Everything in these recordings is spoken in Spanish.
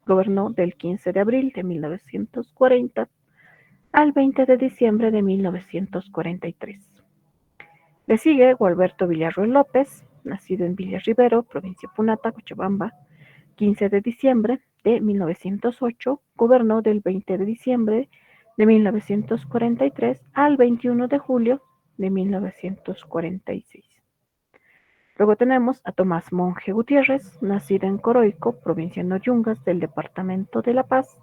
gobernó del 15 de abril de 1940 al 20 de diciembre de 1943. Le sigue Gualberto Villarroel López, nacido en Villarribero, provincia Punata, Cochabamba, 15 de diciembre de 1908, gobernó del 20 de diciembre de 1943 al 21 de julio de 1946. Luego tenemos a Tomás Monje Gutiérrez, nacido en Coroico, provincia de Noyungas, del departamento de La Paz,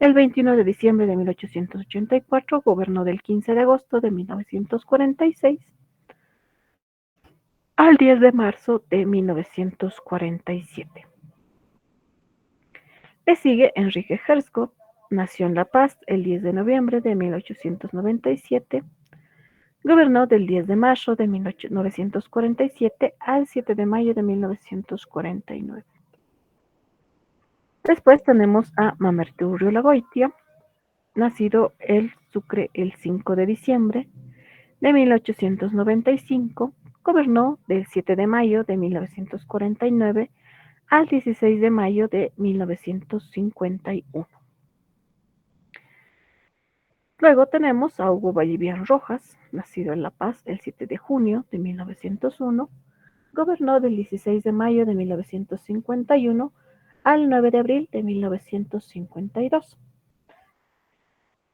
el 21 de diciembre de 1884, gobernó del 15 de agosto de 1946 al 10 de marzo de 1947. Le sigue Enrique Herzog, nació en La Paz el 10 de noviembre de 1897, gobernó del 10 de marzo de 1947 al 7 de mayo de 1949. Después tenemos a Mamerto Urriola-Goitia, nacido en Sucre el 5 de diciembre de 1895, gobernó del 7 de mayo de 1949 al 16 de mayo de 1951. Luego tenemos a Hugo Vallivian Rojas, nacido en La Paz el 7 de junio de 1901, gobernó del 16 de mayo de 1951 al 9 de abril de 1952.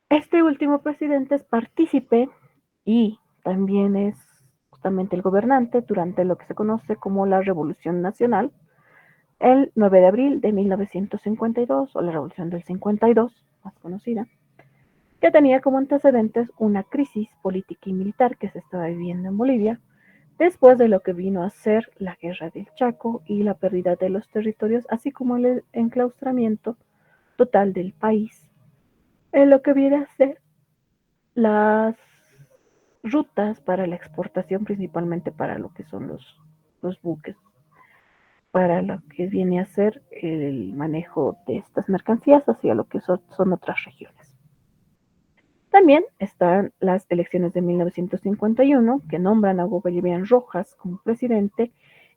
Este último presidente es partícipe y también es justamente el gobernante durante lo que se conoce como la Revolución Nacional, el 9 de abril de 1952 o la Revolución del 52, más conocida, que tenía como antecedentes una crisis política y militar que se estaba viviendo en Bolivia después de lo que vino a ser la Guerra del Chaco y la pérdida de los territorios, así como el enclaustramiento total del país, en lo que viene a ser las rutas para la exportación, principalmente para lo que son los buques, para lo que viene a ser el manejo de estas mercancías hacia lo que son otras regiones. También están las elecciones de 1951, que nombran a Hugo Vallivian Rojas como presidente,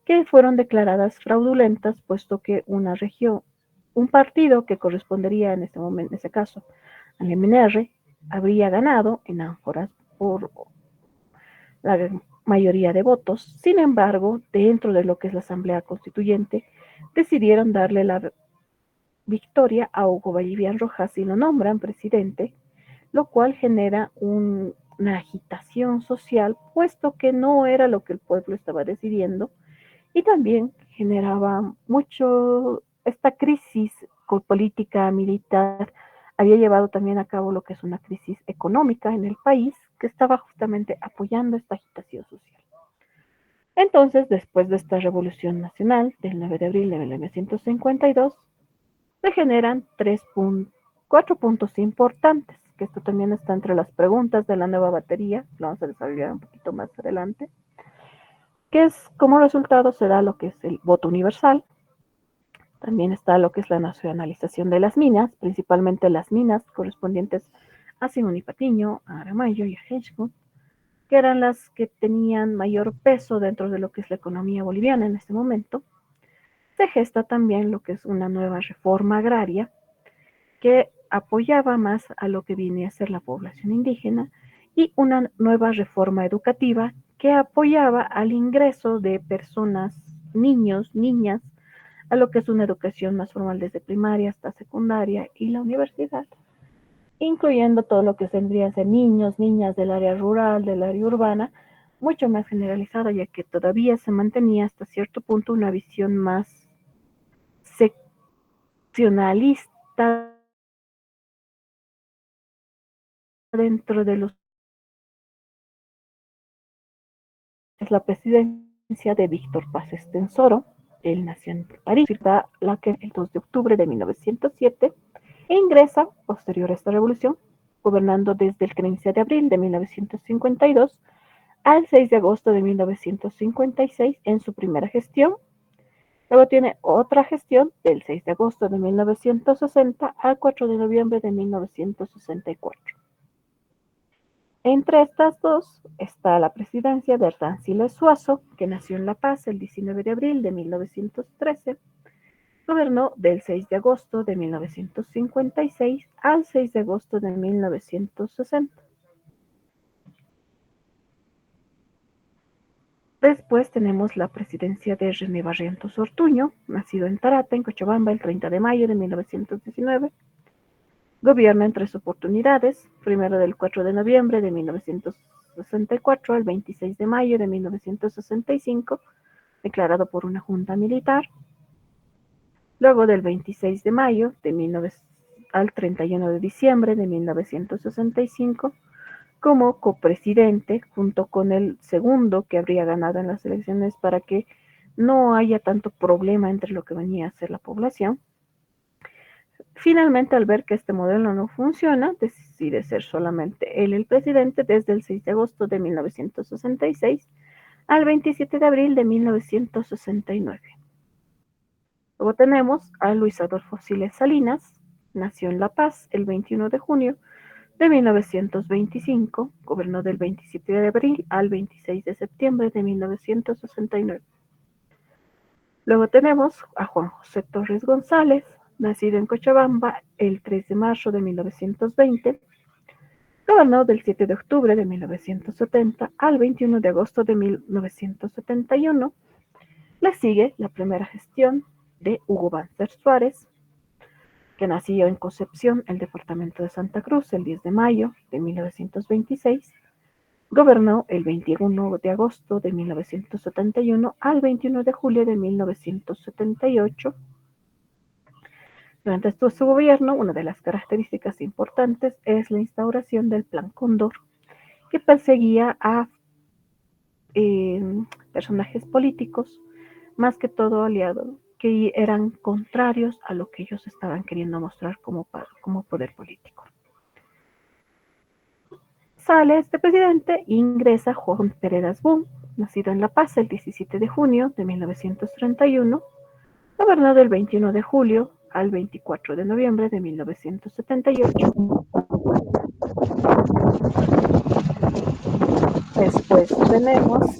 que fueron declaradas fraudulentas, puesto que una región, un partido que correspondería en este momento, en ese caso, al MNR, habría ganado en ánforas por la mayoría de votos. Sin embargo, dentro de lo que es la Asamblea Constituyente, decidieron darle la victoria a Hugo Vallivian Rojas y lo nombran presidente, lo cual genera una agitación social, puesto que no era lo que el pueblo estaba decidiendo, y también generaba mucho esta crisis política militar, había llevado también a cabo lo que es una crisis económica en el país, que estaba justamente apoyando esta agitación social. Entonces, después de esta revolución nacional del 9 de abril de 1952, se generan 4 puntos importantes, que esto también está entre las preguntas de la nueva batería, lo vamos a desarrollar un poquito más adelante, que es como resultado se da lo que es el voto universal, también está lo que es la nacionalización de las minas, principalmente las minas correspondientes a Simón y Patiño, a Aramayo y a Hedgewood, que eran las que tenían mayor peso dentro de lo que es la economía boliviana en este momento. Se gesta también lo que es una nueva reforma agraria que apoyaba más a lo que viene a ser la población indígena y una nueva reforma educativa que apoyaba al ingreso de personas, niños, niñas, a lo que es una educación más formal desde primaria hasta secundaria y la universidad, incluyendo todo lo que tendrían que ser niños, niñas del área rural, del área urbana, mucho más generalizada, ya que todavía se mantenía hasta cierto punto una visión más seccionalista dentro de los es la presidencia de Víctor Paz Estensoro. Él nació en París, la que el 2 de octubre de 1907 e ingresa, posterior a esta revolución, gobernando desde el 15 de abril de 1952 al 6 de agosto de 1956 en su primera gestión. Luego tiene otra gestión del 6 de agosto de 1960 al 4 de noviembre de 1964. Entre estas dos está la presidencia de Hernán Siles Suazo, que nació en La Paz el 19 de abril de 1913, Gobernó del 6 de agosto de 1956 al 6 de agosto de 1960. Después tenemos la presidencia de René Barrientos Ortuño, nacido en Tarata, en Cochabamba, el 30 de mayo de 1919. Gobierna en tres oportunidades, primero del 4 de noviembre de 1964 al 26 de mayo de 1965, declarado por una junta militar. Luego del 26 de mayo de 19 al 31 de diciembre de 1965, como copresidente, junto con el segundo que habría ganado en las elecciones para que no haya tanto problema entre lo que venía a ser la población. Finalmente, al ver que este modelo no funciona, decide ser solamente él el presidente desde el 6 de agosto de 1966 al 27 de abril de 1969. Luego tenemos a Luis Adolfo Siles Salinas, nació en La Paz el 21 de junio de 1925, gobernó del 27 de abril al 26 de septiembre de 1969. Luego tenemos a Juan José Torres González, nacido en Cochabamba el 3 de marzo de 1920, gobernó del 7 de octubre de 1970 al 21 de agosto de 1971. Le sigue la primera gestión de Hugo Banzer Suárez, que nació en Concepción, el departamento de Santa Cruz, el 10 de mayo de 1926. Gobernó el 21 de agosto de 1971 al 21 de julio de 1978. Durante su gobierno, una de las características importantes es la instauración del Plan Cóndor, que perseguía a eh, personajes políticos, más que todo aliados, que eran contrarios a lo que ellos estaban queriendo mostrar como poder político. Sale este presidente, ingresa Juan Peredas Boom, nacido en La Paz el 17 de junio de 1931, gobernó del 21 de julio al 24 de noviembre de 1978. Después tenemos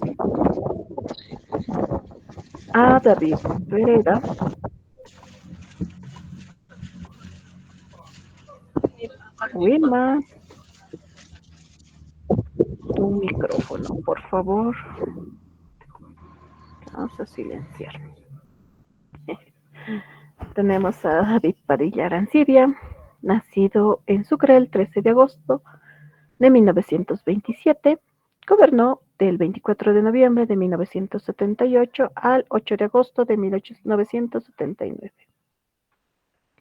a David Vereda. Wilma, tu micrófono, por favor. Vamos a silenciar. Tenemos a David Padilla Arancibia, nacido en Sucre el 13 de agosto de 1927, gobernó del 24 de noviembre de 1978 al 8 de agosto de 1979.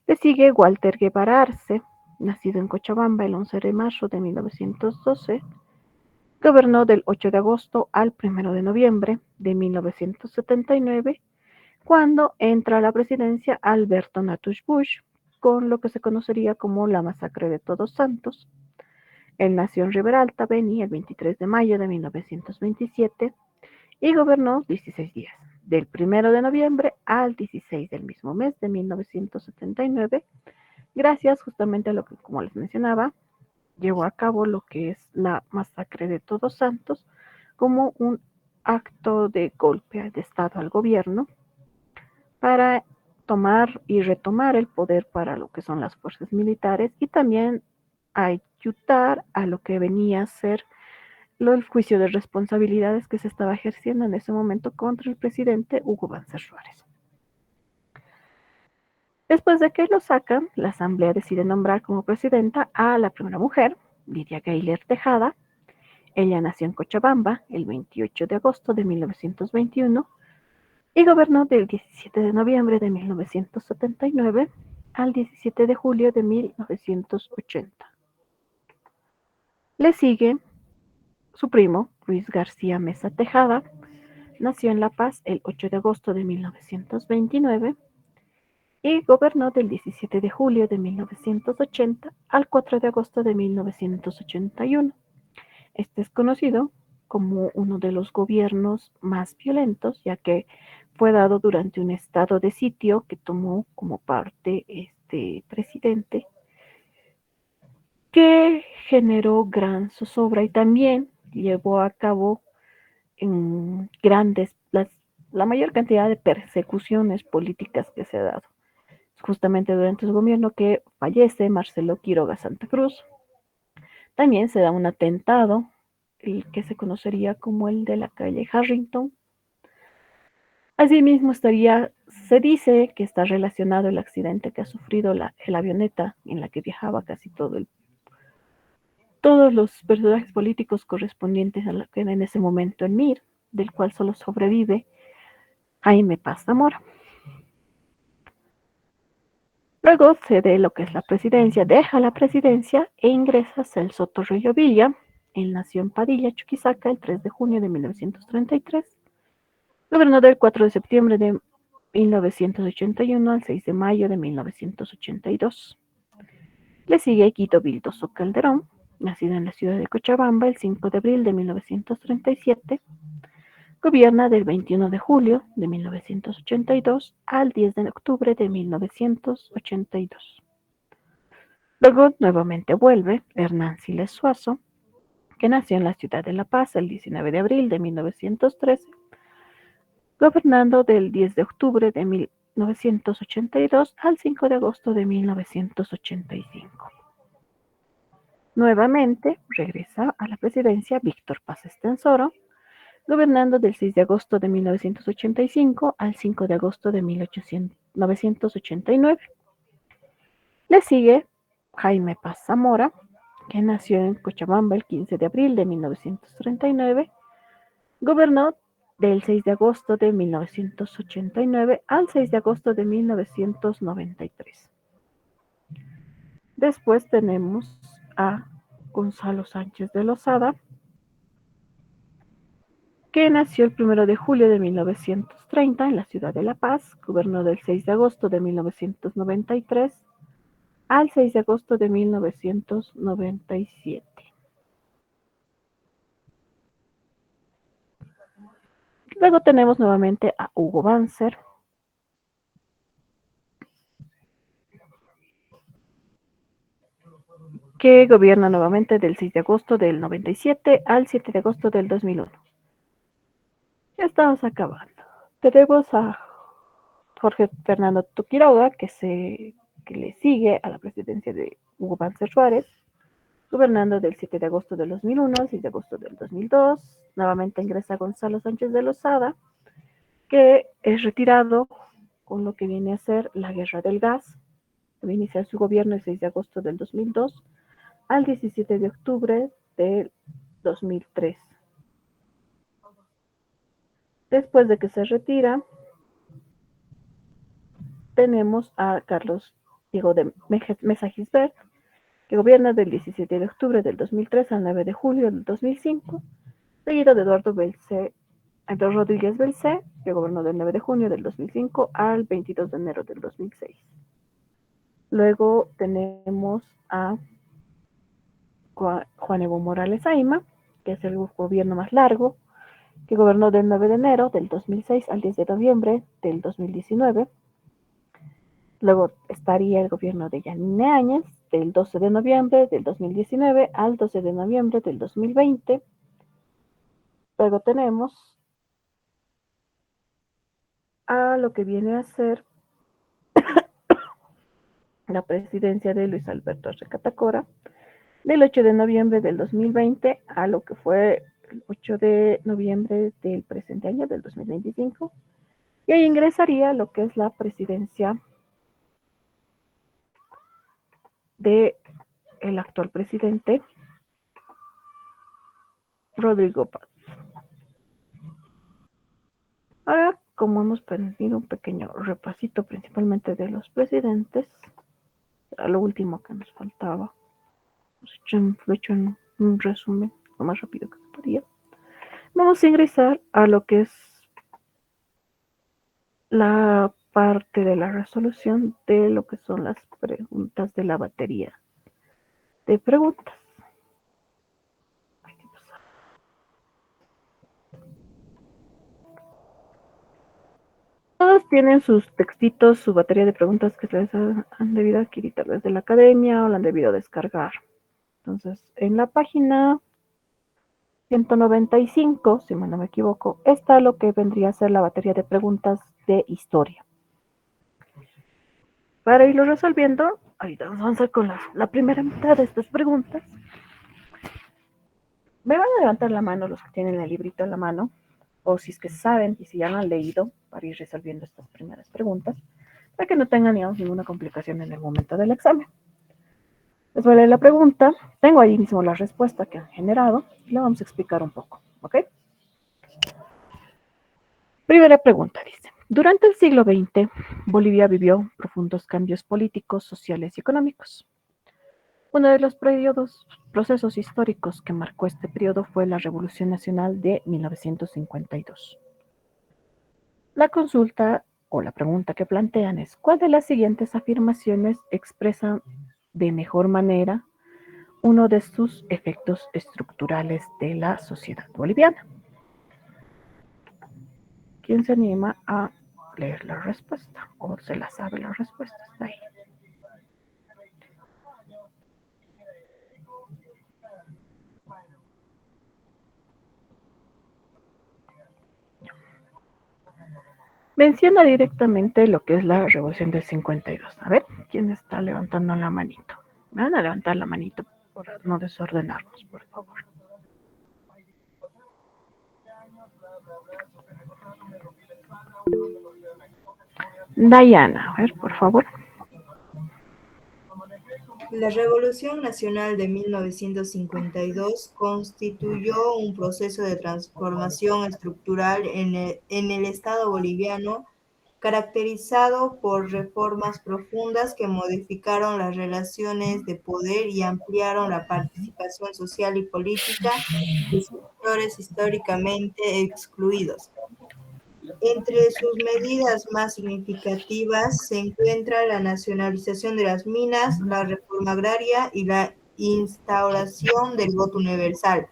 Le sigue Walter Guevara Arce, nacido en Cochabamba el 11 de marzo de 1912, gobernó del 8 de agosto al 1 de noviembre de 1979, cuando entra a la presidencia Alberto Natush Bush, con lo que se conocería como la masacre de Todos Santos. Él nació en Riberalta, Beni, el 23 de mayo de 1927 y gobernó 16 días, del 1 de noviembre al 16 del mismo mes de 1979, gracias justamente a lo que, como les mencionaba, llevó a cabo lo que es la masacre de Todos Santos como un acto de golpe de Estado al gobierno para tomar y retomar el poder para lo que son las fuerzas militares y también ayudar a lo que venía a ser el juicio de responsabilidades que se estaba ejerciendo en ese momento contra el presidente Hugo Banzer Suárez. Después de que lo sacan, la Asamblea decide nombrar como presidenta a la primera mujer, Lidia Gayler Tejada. Ella nació en Cochabamba el 28 de agosto de 1921 y gobernó del 17 de noviembre de 1979 al 17 de julio de 1980. Le sigue su primo, Luis García Mesa Tejada, nació en La Paz el 8 de agosto de 1929 y gobernó del 17 de julio de 1980 al 4 de agosto de 1981. Este es conocido como uno de los gobiernos más violentos, ya que fue dado durante un estado de sitio que tomó como parte este presidente, que generó gran zozobra y también llevó a cabo en la mayor cantidad de persecuciones políticas que se ha dado. justamente durante su gobierno que fallece Marcelo Quiroga Santa Cruz. También se da un atentado, el que se conocería como el de la calle Harrington. Asimismo, se dice que está relacionado el accidente que ha sufrido el avioneta en la que viajaba casi todos los personajes políticos correspondientes a la que era en ese momento el MIR, del cual solo sobrevive Jaime Paz Zamora. Luego cede lo que es la presidencia, deja la presidencia e ingresa Celso Torrillo Villa. Él nació en Padilla, Chuquisaca, el 3 de junio de 1933. Gobernó del 4 de septiembre de 1981 al 6 de mayo de 1982. Le sigue Guido Vildoso Calderón, nacido en la ciudad de Cochabamba el 5 de abril de 1937. Gobierna del 21 de julio de 1982 al 10 de octubre de 1982. Luego nuevamente vuelve Hernán Siles Suazo, que nació en la ciudad de La Paz el 19 de abril de 1913, gobernando del 10 de octubre de 1982 al 5 de agosto de 1985. Nuevamente regresa a la presidencia Víctor Paz Estenssoro, gobernando del 6 de agosto de 1985 al 5 de agosto de 1989. Le sigue Jaime Paz Zamora, que nació en Cochabamba el 15 de abril de 1939, gobernó del 6 de agosto de 1989 al 6 de agosto de 1993. Después tenemos a Gonzalo Sánchez de Lozada, que nació el 1 de julio de 1930 en la ciudad de La Paz, gobernó del 6 de agosto de 1993 al 6 de agosto de 1997. Luego tenemos nuevamente a Hugo Banzer, que gobierna nuevamente del 6 de agosto del 97 al 7 de agosto del 2001. Ya estamos acabando. Tenemos a Jorge Fernando Toquiroga, que le sigue a la presidencia de Hugo Banzer Suárez, gobernando del 7 de agosto del 2001 al 6 de agosto del 2002. Nuevamente ingresa Gonzalo Sánchez de Lozada, que es retirado con lo que viene a ser la guerra del gas. Va a iniciar su gobierno el 6 de agosto del 2002 al 17 de octubre del 2003. Después de que se retira, tenemos a Carlos Diego de Mesa Gisbert, que gobierna del 17 de octubre del 2003 al 9 de julio del 2005, seguido de Eduardo Rodríguez Belcé, que gobernó del 9 de junio del 2005 al 22 de enero del 2006. Luego tenemos a Juan Evo Morales Aima, que es el gobierno más largo, que gobernó del 9 de enero del 2006 al 10 de noviembre del 2019. Luego estaría el gobierno de Yanine Áñez, del 12 de noviembre del 2019 al 12 de noviembre del 2020. Luego tenemos a lo que viene a ser la presidencia de Luis Alberto Arce Catacora, del 8 de noviembre del 2020 a lo que fue el 8 de noviembre del presente año, del 2025. Y ahí ingresaría lo que es la presidencia de el actual presidente Rodrigo Paz. Ahora, como hemos tenido un pequeño repasito principalmente de los presidentes, era lo último que nos faltaba. Lo he hecho en un resumen lo más rápido que se podía. Vamos a ingresar a lo que es la parte de la resolución de lo que son las preguntas de la batería de preguntas. Todos tienen sus textitos, su batería de preguntas que les han debido adquirir tal vez de la academia o la han debido descargar. Entonces, en la página 195, si no me equivoco, está lo que vendría a ser la batería de preguntas de historia. Para irlo resolviendo, ahorita vamos a avanzar con la primera mitad de estas preguntas. Me van a levantar la mano los que tienen el librito en la mano, o si es que saben y si ya lo han leído, para ir resolviendo estas primeras preguntas, para que no tengan, digamos, ninguna complicación en el momento del examen. Les voy a leer la pregunta, tengo ahí mismo la respuesta que han generado, y la vamos a explicar un poco, ¿ok? Primera pregunta dice, durante el siglo XX, Bolivia vivió profundos cambios políticos, sociales y económicos. Uno de los procesos históricos que marcó este periodo fue la Revolución Nacional de 1952. La consulta o la pregunta que plantean es, ¿cuál de las siguientes afirmaciones expresa de mejor manera uno de sus efectos estructurales de la sociedad boliviana? ¿Quién se anima a leer la respuesta o se la sabe la respuesta? Está ahí. Menciona directamente lo que es la revolución del 52. A ver, ¿quién está levantando la manito? Me van a levantar la manito por no desordenarnos, por favor. Dayana, a ver, por favor. La Revolución Nacional de 1952 constituyó un proceso de transformación estructural en el Estado boliviano, caracterizado por reformas profundas que modificaron las relaciones de poder y ampliaron la participación social y política de sectores históricamente excluidos. Entre sus medidas más significativas se encuentra la nacionalización de las minas, la reforma agraria y la instauración del voto universal,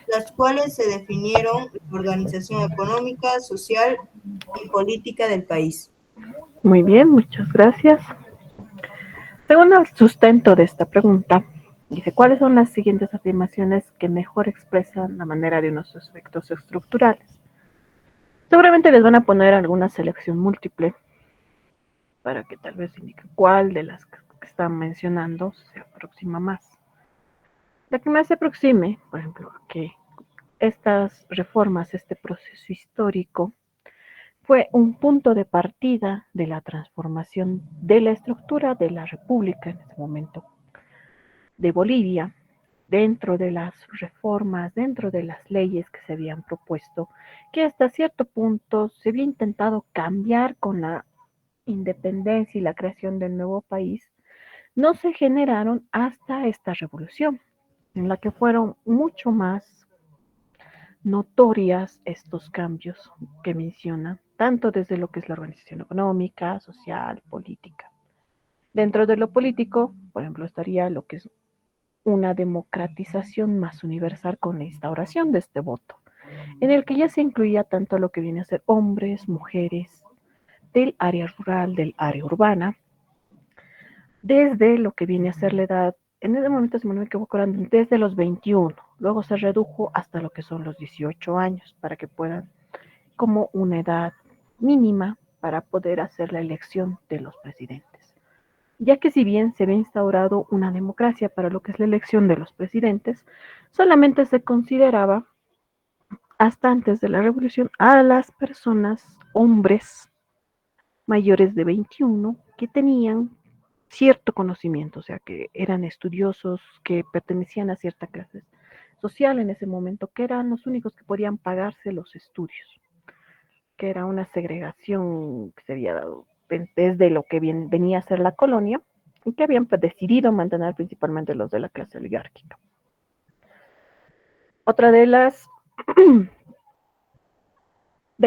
las cuales se definieron la organización económica, social y política del país. Muy bien, muchas gracias. Según el sustento de esta pregunta, dice, ¿cuáles son las siguientes afirmaciones que mejor expresan la manera de unos aspectos estructurales? Seguramente les van a poner alguna selección múltiple para que tal vez indique cuál de las que están mencionando se aproxima más. La que más se aproxime, por ejemplo, a que estas reformas, este proceso histórico, fue un punto de partida de la transformación de la estructura de la República en ese momento de Bolivia, dentro de las reformas, dentro de las leyes que se habían propuesto, que hasta cierto punto se había intentado cambiar con la independencia y la creación del nuevo país, no se generaron hasta esta revolución, en la que fueron mucho más notorias estos cambios que menciona, tanto desde lo que es la organización económica, social, política. Dentro de lo político, por ejemplo, estaría lo que es una democratización más universal con la instauración de este voto, en el que ya se incluía tanto lo que viene a ser hombres, mujeres, del área rural, del área urbana, desde lo que viene a ser la edad, en ese momento, si no me equivoco, eran desde los 21, luego se redujo hasta lo que son los 18 años, para que puedan, como una edad mínima, para poder hacer la elección de los presidentes. Ya que si bien se había instaurado una democracia para lo que es la elección de los presidentes, solamente se consideraba, hasta antes de la revolución, a las personas, hombres mayores de 21, que tenían cierto conocimiento, o sea, que eran estudiosos, que pertenecían a cierta clase social en ese momento, que eran los únicos que podían pagarse los estudios, que era una segregación que se había dado desde lo que venía a ser la colonia, y que habían decidido mantener principalmente los de la clase oligárquica. Otra de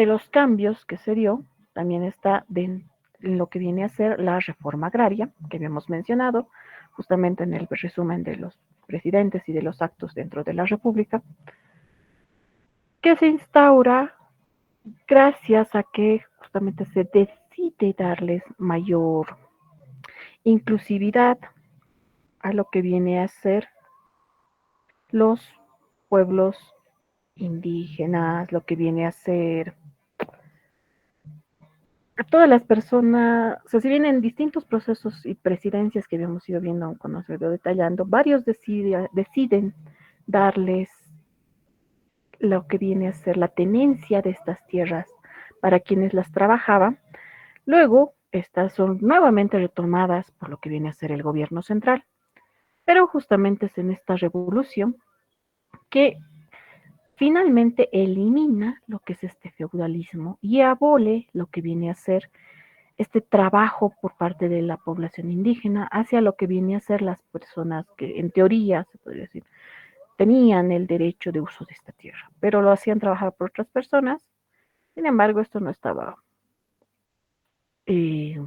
los cambios que se dio también está en lo que viene a ser la reforma agraria, que habíamos mencionado justamente en el resumen de los presidentes y de los actos dentro de la República, que se instaura gracias a que justamente se decide darles mayor inclusividad a lo que viene a ser los pueblos indígenas, lo que viene a ser todas las personas, o sea, si bien en distintos procesos y presidencias que habíamos ido viendo cuando se ido detallando, varios deciden darles lo que viene a ser la tenencia de estas tierras para quienes las trabajaban. Luego, estas son nuevamente retomadas por lo que viene a ser el gobierno central. Pero justamente es en esta revolución que finalmente elimina lo que es este feudalismo y abole lo que viene a ser este trabajo por parte de la población indígena hacia lo que viene a ser las personas que en teoría, se podría decir, tenían el derecho de uso de esta tierra, pero lo hacían trabajar por otras personas. Sin embargo, esto no estaba eh,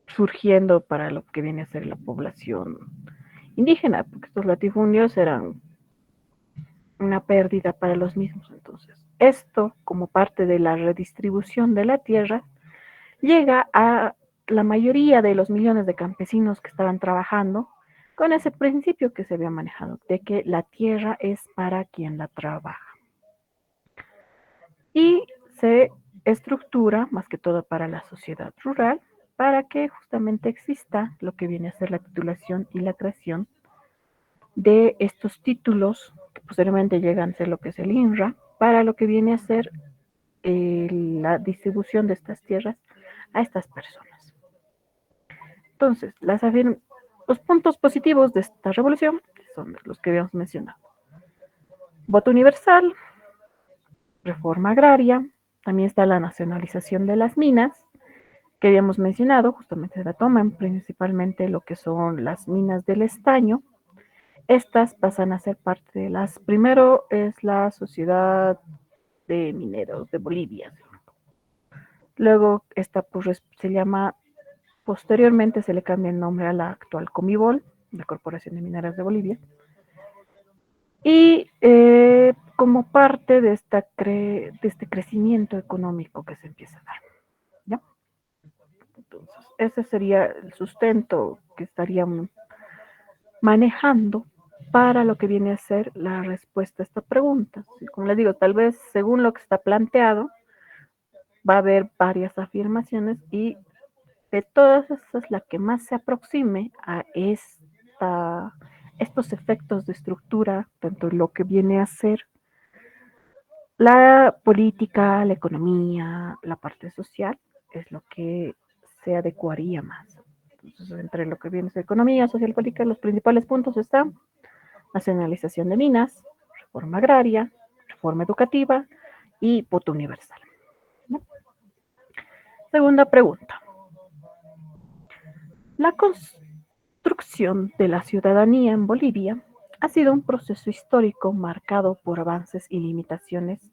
surgiendo para lo que viene a ser la población indígena, porque estos latifundios eran una pérdida para los mismos. Entonces, esto, como parte de la redistribución de la tierra, llega a la mayoría de los millones de campesinos que estaban trabajando con ese principio que se había manejado, de que la tierra es para quien la trabaja. Y se estructura, más que todo para la sociedad rural, para que justamente exista lo que viene a ser la titulación y la creación de estos títulos, que posteriormente llegan a ser lo que es el INRA, para lo que viene a ser la distribución de estas tierras a estas personas. Entonces, los puntos positivos de esta revolución son los que habíamos mencionado. Voto universal, reforma agraria, también está la nacionalización de las minas, que habíamos mencionado, justamente la toman principalmente lo que son las minas del estaño. Estas pasan a ser parte de primero es la Sociedad de Mineros de Bolivia. Luego esta pues, se llama, posteriormente se le cambia el nombre a la actual Comibol, la Corporación de Mineras de Bolivia. Y como parte de este crecimiento económico que se empieza a dar. ¿Ya? Entonces, ese sería el sustento que estarían manejando para lo que viene a ser la respuesta a esta pregunta. Como les digo, tal vez según lo que está planteado, va a haber varias afirmaciones y de todas esas la que más se aproxime a estos efectos de estructura, tanto en lo que viene a ser la política, la economía, la parte social, es lo que se adecuaría más. Entonces, entre lo que viene a ser economía, social, política, los principales puntos están nacionalización de minas, reforma agraria, reforma educativa y voto universal. ¿No? Segunda pregunta. La construcción de la ciudadanía en Bolivia ha sido un proceso histórico marcado por avances y limitaciones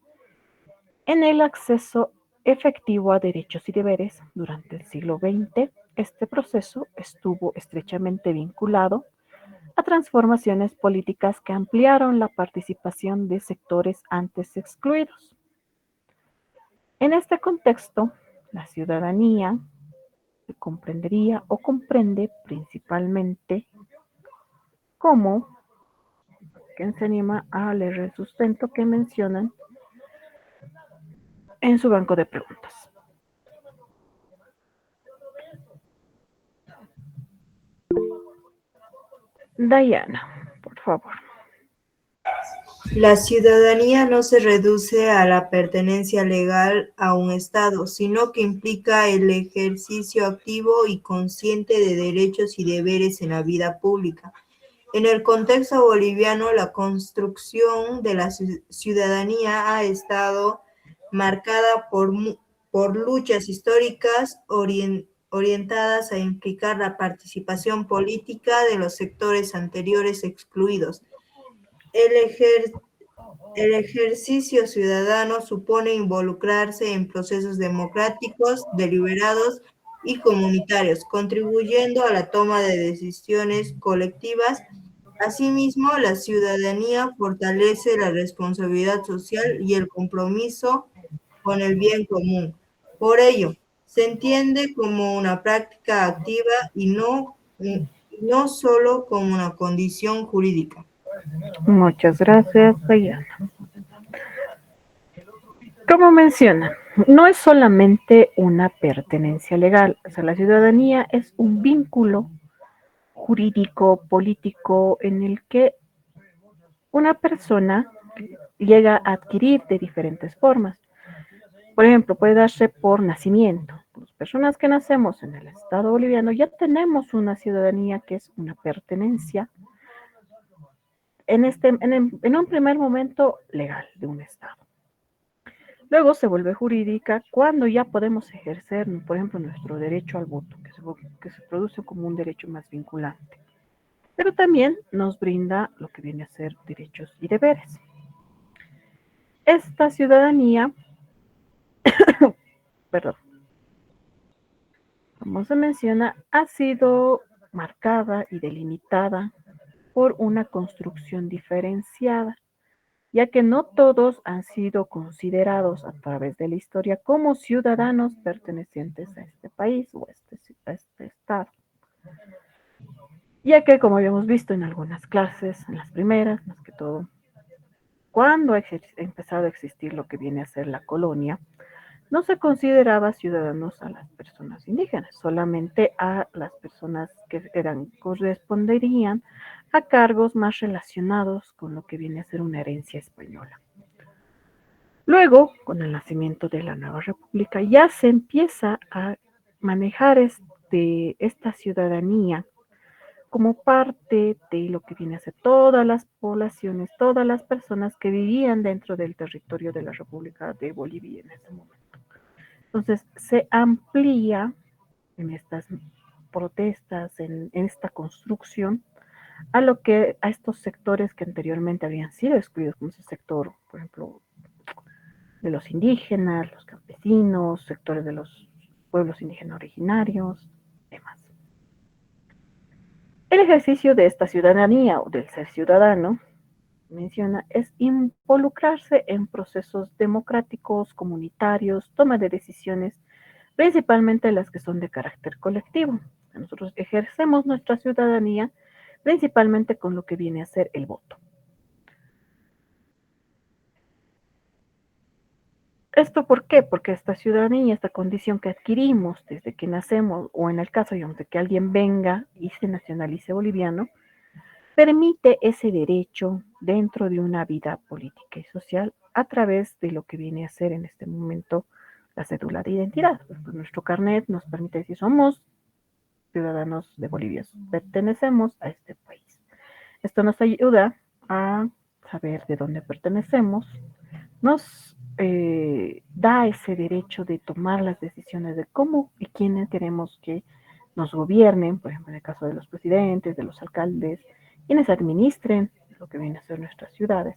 en el acceso efectivo a derechos y deberes. Durante el siglo XX, este proceso estuvo estrechamente vinculado a transformaciones políticas que ampliaron la participación de sectores antes excluidos. En este contexto, la ciudadanía se comprendería o comprende principalmente como, ¿quién se anima a leer el sustento que mencionan en su banco de preguntas? Diana, por favor. La ciudadanía no se reduce a la pertenencia legal a un Estado, sino que implica el ejercicio activo y consciente de derechos y deberes en la vida pública. En el contexto boliviano, la construcción de la ciudadanía ha estado marcada por luchas históricas orientadas a implicar la participación política de los sectores anteriores excluidos. El ejercicio ciudadano supone involucrarse en procesos democráticos, deliberados y comunitarios, contribuyendo a la toma de decisiones colectivas. Asimismo, la ciudadanía fortalece la responsabilidad social y el compromiso con el bien común. Por ello, se entiende como una práctica activa y no solo como una condición jurídica. Muchas gracias, Diana. Como menciona, no es solamente una pertenencia legal, o sea, la ciudadanía es un vínculo jurídico, político, en el que una persona llega a adquirir de diferentes formas. Por ejemplo, puede darse por nacimiento. Las personas que nacemos en el Estado boliviano ya tenemos una ciudadanía que es una pertenencia en un primer momento legal de un Estado. Luego se vuelve jurídica cuando ya podemos ejercer, por ejemplo, nuestro derecho al voto, que se produce como un derecho más vinculante. Pero también nos brinda lo que viene a ser derechos y deberes. Esta ciudadanía, perdón, como se menciona, ha sido marcada y delimitada por una construcción diferenciada, ya que no todos han sido considerados a través de la historia como ciudadanos pertenecientes a este país o a este estado. Ya que, como habíamos visto en algunas clases, en las primeras, más que todo, cuando ha empezado a existir lo que viene a ser la colonia, no se consideraba ciudadanos a las personas indígenas, solamente a las personas que corresponderían a cargos más relacionados con lo que viene a ser una herencia española. Luego, con el nacimiento de la nueva república, ya se empieza a manejar esta ciudadanía como parte de lo que viene a ser todas las poblaciones, todas las personas que vivían dentro del territorio de la República de Bolivia en ese momento. Entonces, se amplía en estas protestas, en esta construcción, a estos sectores que anteriormente habían sido excluidos, como ese sector, por ejemplo, de los indígenas, los campesinos, sectores de los pueblos indígenas originarios, demás. El ejercicio de esta ciudadanía o del ser ciudadano, menciona, es involucrarse en procesos democráticos, comunitarios, toma de decisiones, principalmente las que son de carácter colectivo. Nosotros ejercemos nuestra ciudadanía principalmente con lo que viene a ser el voto. ¿Esto por qué? Porque esta ciudadanía, esta condición que adquirimos desde que nacemos, o en el caso, digamos, de que alguien venga y se nacionalice boliviano, permite ese derecho dentro de una vida política y social a través de lo que viene a ser en este momento la cédula de identidad. Nuestro carnet nos permite decir somos ciudadanos de Bolivia, pertenecemos a este país. Esto nos ayuda a saber de dónde pertenecemos, nos da ese derecho de tomar las decisiones de cómo y quiénes queremos que nos gobiernen, por ejemplo, en el caso de los presidentes, de los alcaldes, quienes administren lo que viene a ser nuestras ciudades.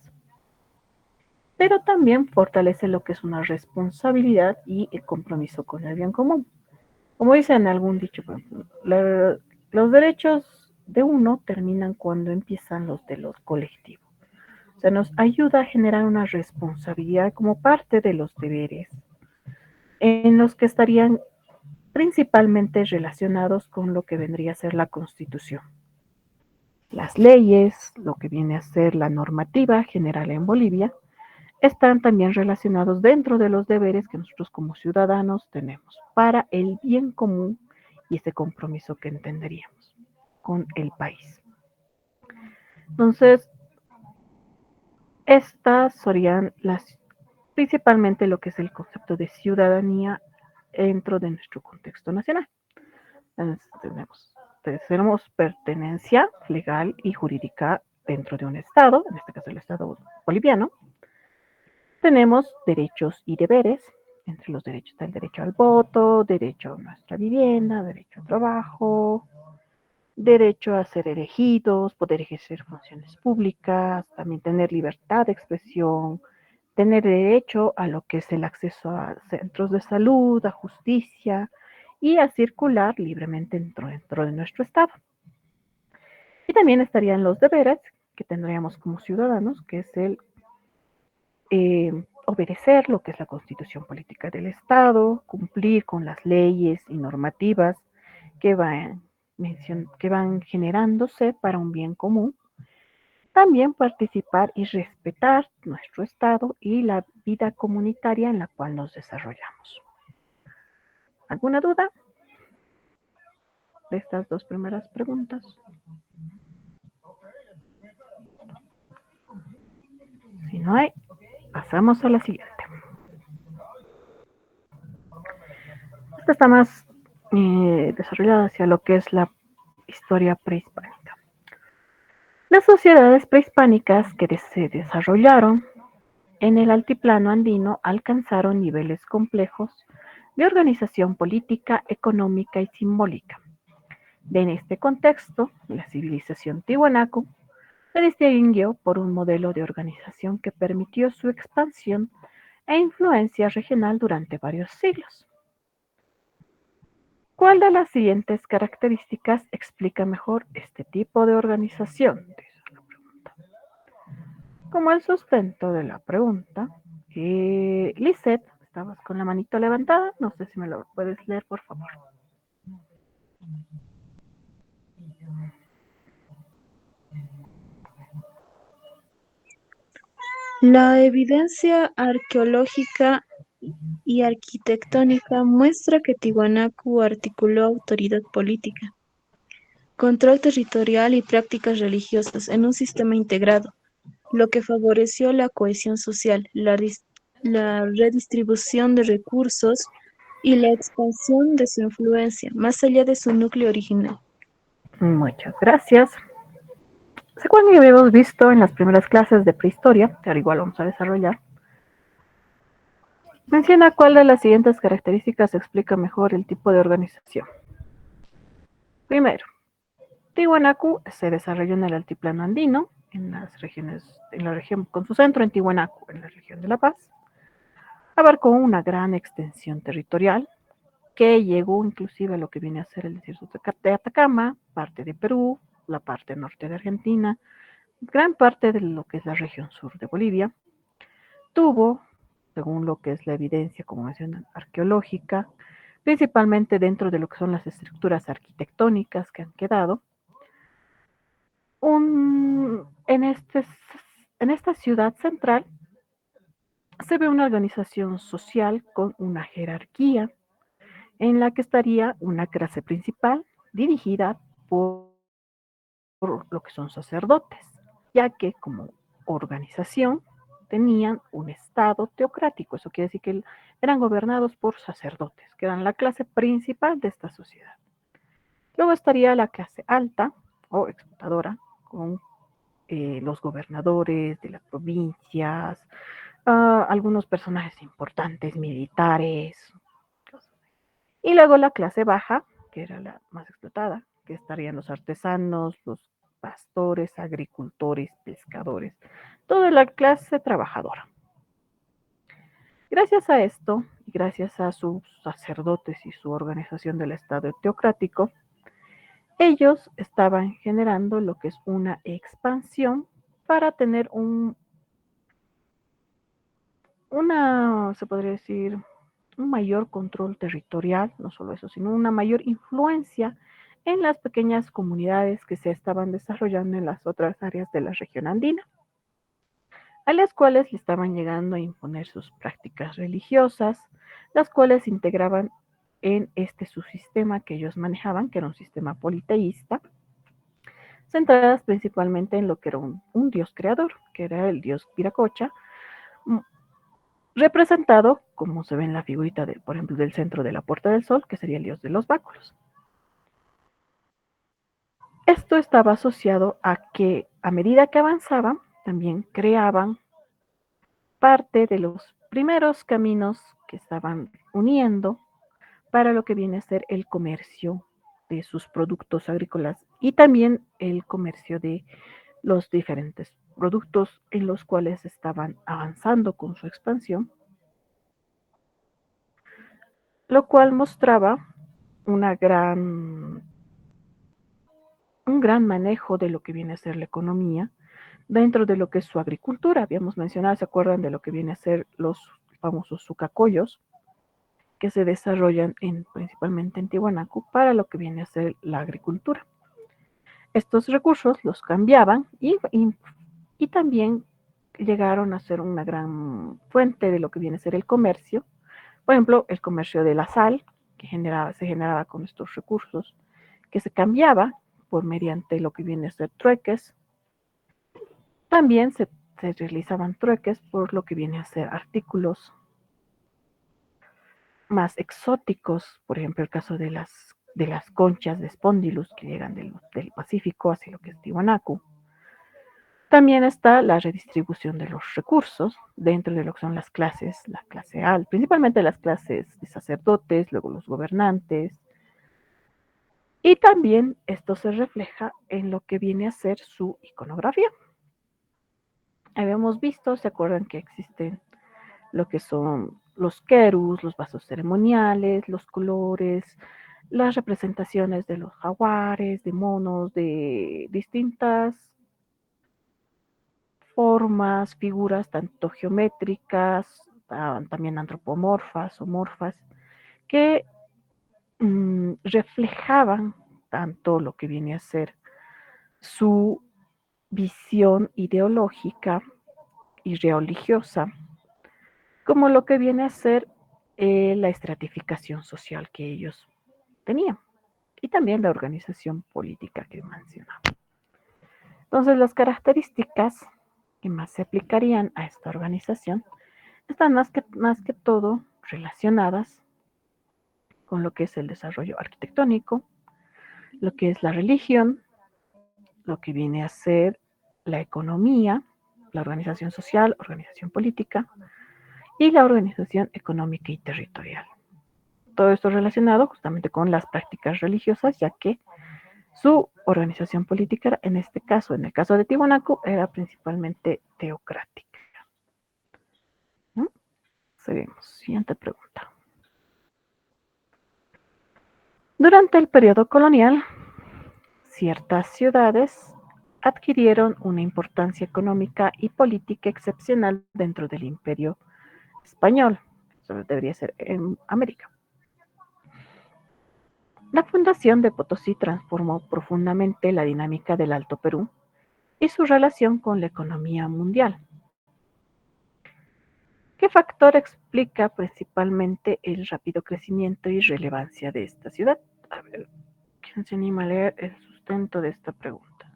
Pero también fortalece lo que es una responsabilidad y el compromiso con el bien común. Como dice en algún dicho, por ejemplo, los derechos de uno terminan cuando empiezan los de los colectivos. O sea, nos ayuda a generar una responsabilidad como parte de los deberes, en los que estarían principalmente relacionados con lo que vendría a ser la Constitución. Las leyes, lo que viene a ser la normativa general en Bolivia, están también relacionados dentro de los deberes que nosotros como ciudadanos tenemos para el bien común y ese compromiso que entenderíamos con el país. Entonces, estas serían principalmente lo que es el concepto de ciudadanía dentro de nuestro contexto nacional. Entonces, tenemos pertenencia legal y jurídica dentro de un Estado, en este caso el Estado boliviano. Tenemos derechos y deberes. Entre los derechos está el derecho al voto, derecho a nuestra vivienda, derecho al trabajo, derecho a ser elegidos, poder ejercer funciones públicas, también tener libertad de expresión, tener derecho a lo que es el acceso a centros de salud, a justicia y a circular libremente dentro de nuestro Estado. Y también estarían los deberes que tendríamos como ciudadanos, que es el obedecer lo que es la constitución política del Estado, cumplir con las leyes y normativas que van generándose para un bien común También participar y respetar nuestro estado y la vida comunitaria en la cual nos desarrollamos. ¿Alguna duda de estas dos primeras preguntas? Si no hay, pasamos a la siguiente. Esta está más desarrollada hacia lo que es la historia prehispánica. Las sociedades prehispánicas que se desarrollaron en el altiplano andino alcanzaron niveles complejos de organización política, económica y simbólica. En este contexto, la civilización tiwanaku se distinguió por un modelo de organización que permitió su expansión e influencia regional durante varios siglos. ¿Cuál de las siguientes características explica mejor este tipo de organización? Como el sustento de la pregunta, Lisette, estabas con la manito levantada, no sé si me lo puedes leer, por favor. La evidencia arqueológica y arquitectónica muestra que Tiwanaku articuló autoridad política, control territorial y prácticas religiosas en un sistema integrado, lo que favoreció la cohesión social, la redistribución de recursos y la expansión de su influencia, más allá de su núcleo original. Muchas gracias. ¿Se acuerdan que habíamos visto en las primeras clases de prehistoria, que al igual vamos a desarrollar? Menciona cuál de las siguientes características explica mejor el tipo de organización. Primero, Tiwanaku se desarrolló en el altiplano andino, en la región con su centro en Tiwanaku, en la región de La Paz. Abarcó una gran extensión territorial que llegó inclusive a lo que viene a ser el desierto de Atacama, parte de Perú, la parte norte de Argentina, gran parte de lo que es la región sur de Bolivia. Tuvo, según lo que es la evidencia, como mencionan, arqueológica, principalmente dentro de lo que son las estructuras arquitectónicas que han quedado, en esta ciudad central se ve una organización social con una jerarquía en la que estaría una clase principal dirigida por lo que son sacerdotes, ya que como organización tenían un estado teocrático, eso quiere decir que eran gobernados por sacerdotes, que eran la clase principal de esta sociedad. Luego estaría la clase alta o explotadora, con los gobernadores de las provincias, algunos personajes importantes, militares, y luego la clase baja, que era la más explotada, que estarían los artesanos, los pastores, agricultores, pescadores, toda la clase trabajadora. Gracias a esto, y gracias a sus sacerdotes y su organización del Estado teocrático, ellos estaban generando lo que es una expansión para tener se podría decir, un mayor control territorial, no solo eso, sino una mayor influencia en las pequeñas comunidades que se estaban desarrollando en las otras áreas de la región andina, a las cuales le estaban llegando a imponer sus prácticas religiosas, las cuales se integraban en este subsistema que ellos manejaban, que era un sistema politeísta, centradas principalmente en lo que era un dios creador, que era el dios Viracocha, representado, como se ve en la figurita, por ejemplo, del centro de la Puerta del Sol, que sería el dios de los báculos. Esto estaba asociado a que a medida que avanzaban, también creaban parte de los primeros caminos que estaban uniendo para lo que viene a ser el comercio de sus productos agrícolas y también el comercio de los diferentes productos en los cuales estaban avanzando con su expansión, lo cual mostraba un gran manejo de lo que viene a ser la economía dentro de lo que es su agricultura. Habíamos mencionado, ¿se acuerdan de lo que viene a ser los famosos sucacoyos que se desarrollan principalmente en Tiwanaku para lo que viene a ser la agricultura? Estos recursos los cambiaban y y también llegaron a ser una gran fuente de lo que viene a ser el comercio. Por ejemplo, el comercio de la sal, que se generaba con estos recursos, que se cambiaba por mediante lo que viene a ser trueques. También se realizaban trueques por lo que viene a ser artículos más exóticos, por ejemplo, el caso de las conchas de Spondylus que llegan del Pacífico hacia lo que es Tiwanaku. También está la redistribución de los recursos dentro de lo que son las clases, la clase alta, principalmente las clases de sacerdotes, luego los gobernantes. Y también esto se refleja en lo que viene a ser su iconografía. Habíamos visto, ¿se acuerdan que existen lo que son los querus, los vasos ceremoniales, los colores, las representaciones de los jaguares, de monos, de distintas formas, figuras tanto geométricas, también antropomorfas o morfas, que reflejaban tanto lo que viene a ser su visión ideológica y religiosa, como lo que viene a ser la estratificación social que ellos tenían y también la organización política que mencionaba. Entonces, las características que más se aplicarían a esta organización están más que todo relacionadas con lo que es el desarrollo arquitectónico, lo que es la religión, lo que viene a ser la economía, la organización social, organización política y la organización económica y territorial. Todo esto relacionado justamente con las prácticas religiosas, ya que su organización política, en este caso, en el caso de Tiwanaku, era principalmente teocrática. ¿No? Seguimos. Siguiente pregunta. Durante el periodo colonial, ciertas ciudades adquirieron una importancia económica y política excepcional dentro del Imperio español. Eso debería ser en América. La fundación de Potosí transformó profundamente la dinámica del Alto Perú y su relación con la economía mundial. ¿Qué factor explica principalmente el rápido crecimiento y relevancia de esta ciudad? A ver, ¿quién se anima a leer el sustento de esta pregunta?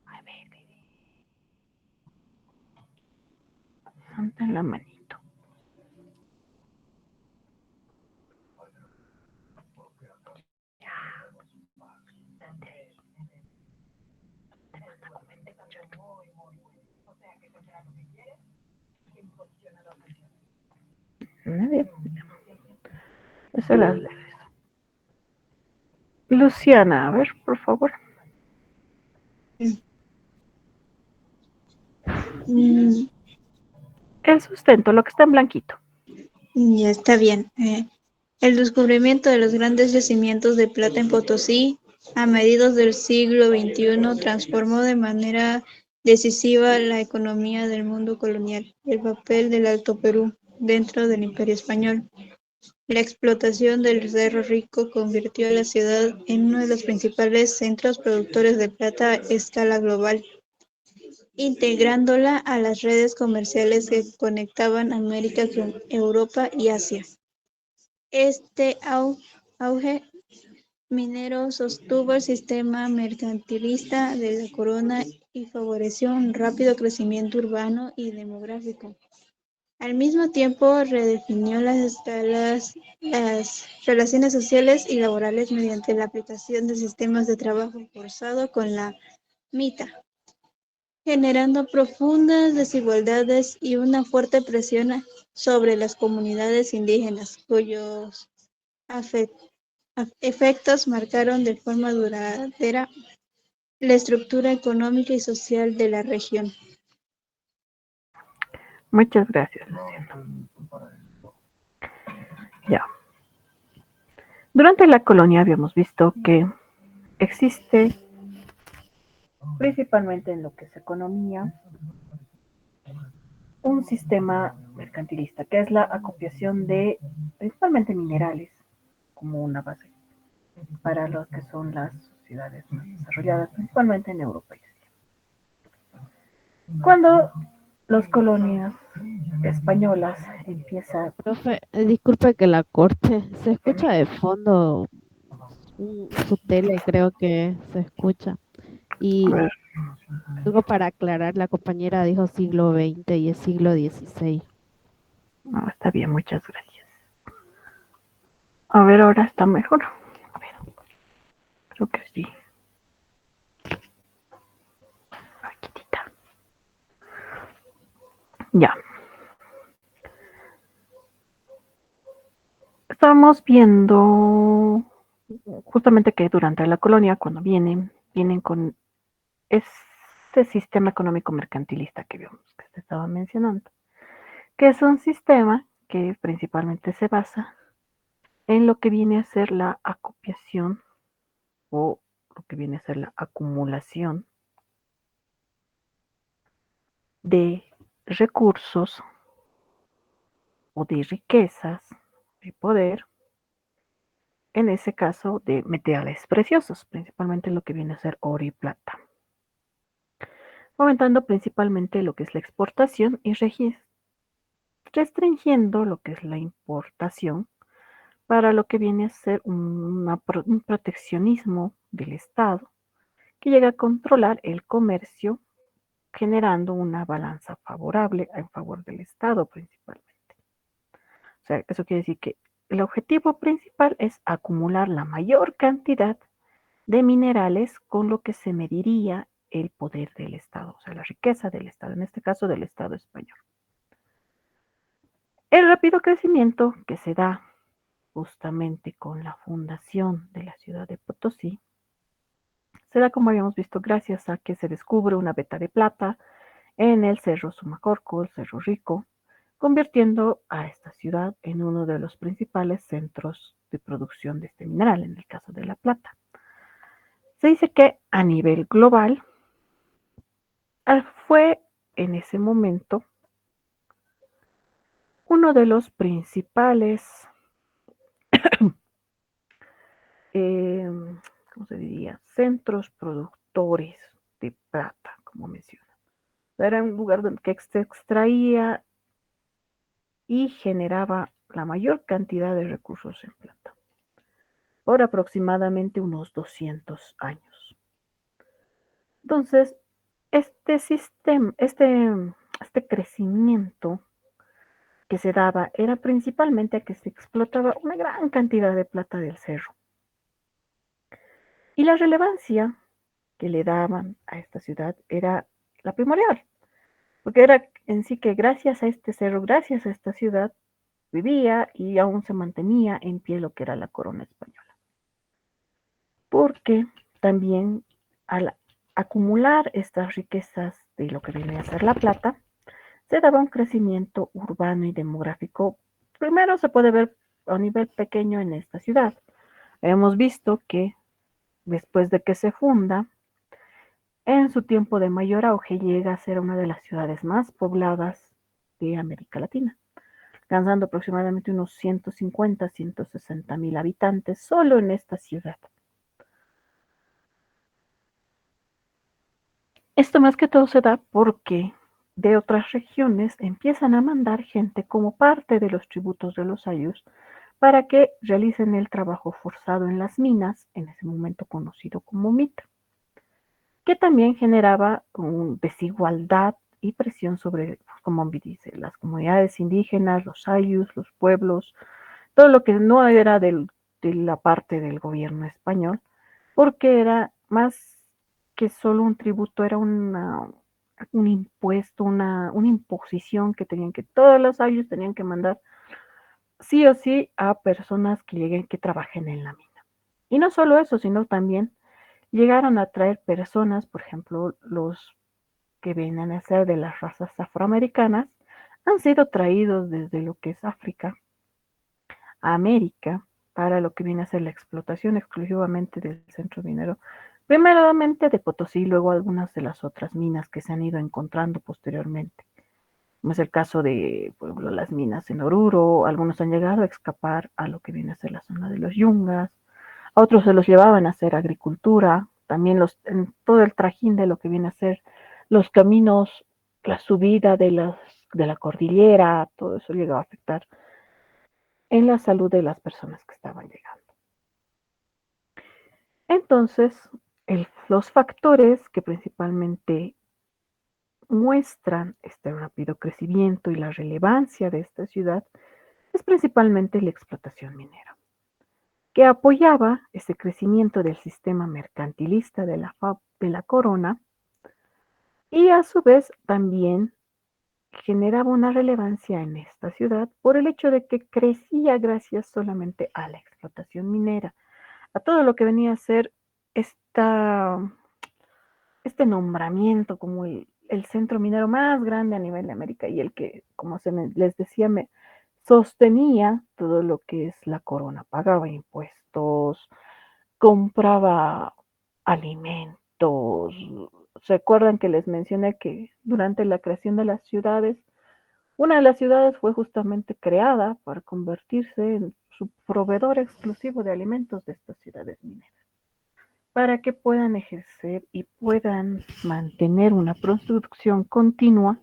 A ver, levanten la manito. Nadie. Eso las leves. Luciana, a ver, por favor. Mm, El sustento, lo que está en blanquito. ya está bien. El descubrimiento de los grandes yacimientos de plata en Potosí a mediados del siglo XXI transformó de manera decisiva la economía del mundo colonial y el papel del Alto Perú dentro del Imperio Español. La explotación del Cerro Rico convirtió a la ciudad en uno de los principales centros productores de plata a escala global, integrándola a las redes comerciales que conectaban América con Europa y Asia. Este auge minero sostuvo el sistema mercantilista de la corona y favoreció un rápido crecimiento urbano y demográfico. Al mismo tiempo, redefinió las relaciones sociales y laborales mediante la aplicación de sistemas de trabajo forzado con la mita, generando profundas desigualdades y una fuerte presión sobre las comunidades indígenas, cuyos efectos marcaron de forma duradera la estructura económica y social de la región. Muchas gracias, Luciana. Ya. Durante la colonia habíamos visto que existe, principalmente en lo que es economía, un sistema mercantilista, que es la acopiación de principalmente minerales como una base para lo que son las sociedades más desarrolladas, principalmente en Europa y Asia. Cuando las colonias españolas empiezan, Profe, disculpe que la corte. Se escucha de fondo su tele, creo que se escucha. a Y ver, algo para aclarar, la compañera dijo siglo XX y es siglo XVI. no, está bien, muchas gracias. A ver, ahora está mejor. A ver, creo que sí. Aquí está. Ya. Estamos viendo justamente que durante la colonia, cuando vienen con este sistema económico mercantilista que vimos, que se estaba mencionando, que es un sistema que principalmente se basa en lo que viene a ser la acopiación o lo que viene a ser la acumulación de recursos o de riquezas, de poder, en ese caso de metales preciosos, principalmente lo que viene a ser oro y plata, aumentando principalmente lo que es la exportación y restringiendo lo que es la importación para lo que viene a ser un proteccionismo del Estado que llega a controlar el comercio, generando una balanza favorable en favor del Estado principalmente. O sea, eso quiere decir que el objetivo principal es acumular la mayor cantidad de minerales con lo que se mediría el poder del Estado, o sea, la riqueza del Estado, en este caso del Estado español. El rápido crecimiento que se da justamente con la fundación de la ciudad de Potosí se da, como habíamos visto, gracias a que se descubre una veta de plata en el Cerro Sumacorco, el Cerro Rico, convirtiendo a esta ciudad en uno de los principales centros de producción de este mineral, en el caso de la plata. Se dice que a nivel global fue en ese momento uno de los principales, eh, ¿cómo se diría?, centros productores de plata, como menciona. Era un lugar donde se extraía y generaba la mayor cantidad de recursos en plata por aproximadamente unos 200 años. Entonces, este sistema, este crecimiento que se daba era principalmente a que se explotaba una gran cantidad de plata del cerro. Y la relevancia que le daban a esta ciudad era la primordial, porque era en sí que gracias a este cerro, gracias a esta ciudad, vivía y aún se mantenía en pie lo que era la corona española. Porque también al acumular estas riquezas de lo que viene a ser la plata, se daba un crecimiento urbano y demográfico. Primero se puede ver a nivel pequeño en esta ciudad. Hemos visto que después de que se funda, en su tiempo de mayor auge llega a ser una de las ciudades más pobladas de América Latina, alcanzando aproximadamente unos 150, 160 mil habitantes solo en esta ciudad. Esto más que todo se da porque de otras regiones empiezan a mandar gente como parte de los tributos de los ayllus para que realicen el trabajo forzado en las minas, en ese momento conocido como mita, que también generaba desigualdad y presión sobre, como dice, las comunidades indígenas, los ayllus, los pueblos, todo lo que no era de la parte del gobierno español, porque era más que solo un tributo, era un impuesto, una imposición que tenían que, todos los ayllus tenían que mandar sí o sí a personas que lleguen, que trabajen en la mina. Y no solo eso, sino también llegaron a traer personas, por ejemplo, los que vienen a ser de las razas afroamericanas, han sido traídos desde lo que es África a América para lo que viene a ser la explotación exclusivamente del centro minero, primeramente de Potosí, luego algunas de las otras minas que se han ido encontrando posteriormente. Como es el caso de, por ejemplo, las minas en Oruro, algunos han llegado a escapar a lo que viene a ser la zona de los Yungas, a otros se los llevaban a hacer agricultura, también en todo el trajín de lo que viene a ser los caminos la subida de la cordillera, todo eso llegaba a afectar en la salud de las personas que estaban llegando. Entonces, los factores que principalmente muestran este rápido crecimiento y la relevancia de esta ciudad es principalmente la explotación minera, que apoyaba ese crecimiento del sistema mercantilista de la corona y a su vez también generaba una relevancia en esta ciudad por el hecho de que crecía gracias solamente a la explotación minera, a todo lo que venía a ser esta, este nombramiento como el centro minero más grande a nivel de América y el que, como les decía, me sostenía todo lo que es la corona, pagaba impuestos, compraba alimentos. ¿Se acuerdan que les mencioné que durante la creación de las ciudades, una de las ciudades fue justamente creada para convertirse en su proveedor exclusivo de alimentos de estas ciudades mineras, para que puedan ejercer y puedan mantener una producción continua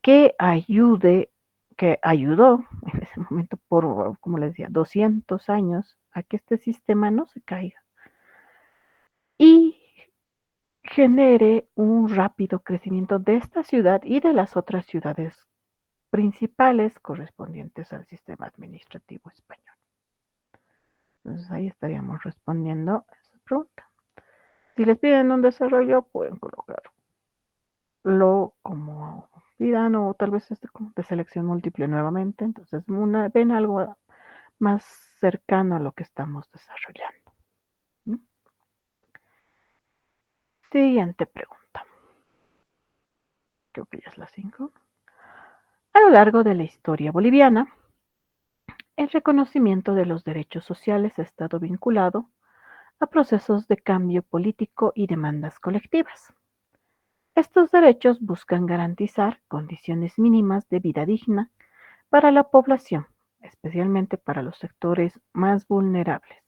que ayude, que ayudó en ese momento por, como les decía, 200 años a que este sistema no se caiga y genere un rápido crecimiento de esta ciudad y de las otras ciudades principales correspondientes al sistema administrativo español. Entonces ahí estaríamos respondiendo a esa pregunta. Si les piden un desarrollo, pueden colocarlo como pidan o tal vez de selección múltiple nuevamente. Entonces ven algo más cercano a lo que estamos desarrollando. ¿No? Siguiente pregunta. Creo que ya es la 5. A lo largo de la historia boliviana, el reconocimiento de los derechos sociales ha estado vinculado a procesos de cambio político y demandas colectivas. Estos derechos buscan garantizar condiciones mínimas de vida digna para la población, especialmente para los sectores más vulnerables.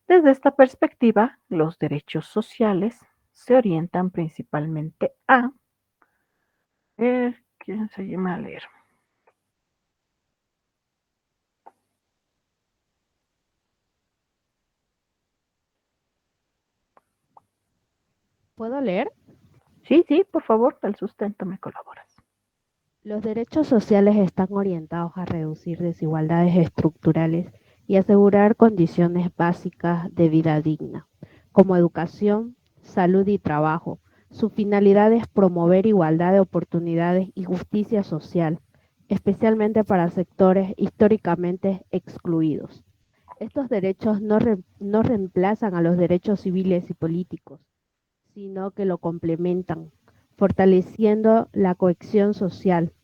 Desde esta perspectiva, los derechos sociales se orientan principalmente a... ¿Quién se llama a leer? ¿Puedo leer? Sí, sí, por favor, el sustento me colaboras. Los derechos sociales están orientados a reducir desigualdades estructurales y asegurar condiciones básicas de vida digna, como educación, salud y trabajo. Su finalidad es promover igualdad de oportunidades y justicia social, especialmente para sectores históricamente excluidos. Estos derechos no reemplazan a los derechos civiles y políticos, sino que lo complementan, fortaleciendo la cohesión social.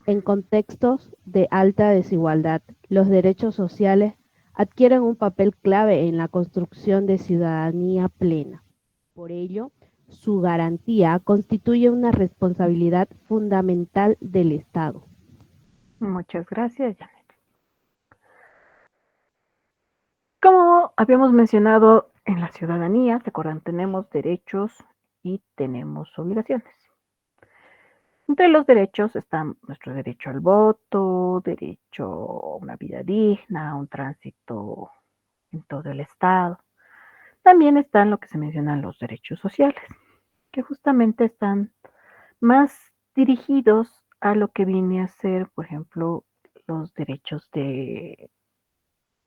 En contextos de alta desigualdad, los derechos sociales adquieren un papel clave en la construcción de ciudadanía plena. Por ello, su garantía constituye una responsabilidad fundamental del Estado. Muchas gracias, Janet. Como habíamos mencionado en la ciudadanía, ¿se acuerdan? Tenemos derechos y tenemos obligaciones. Entre los derechos están nuestro derecho al voto, derecho a una vida digna, un tránsito en todo el Estado. También están lo que se mencionan los derechos sociales, que justamente están más dirigidos a lo que viene a ser, por ejemplo, los derechos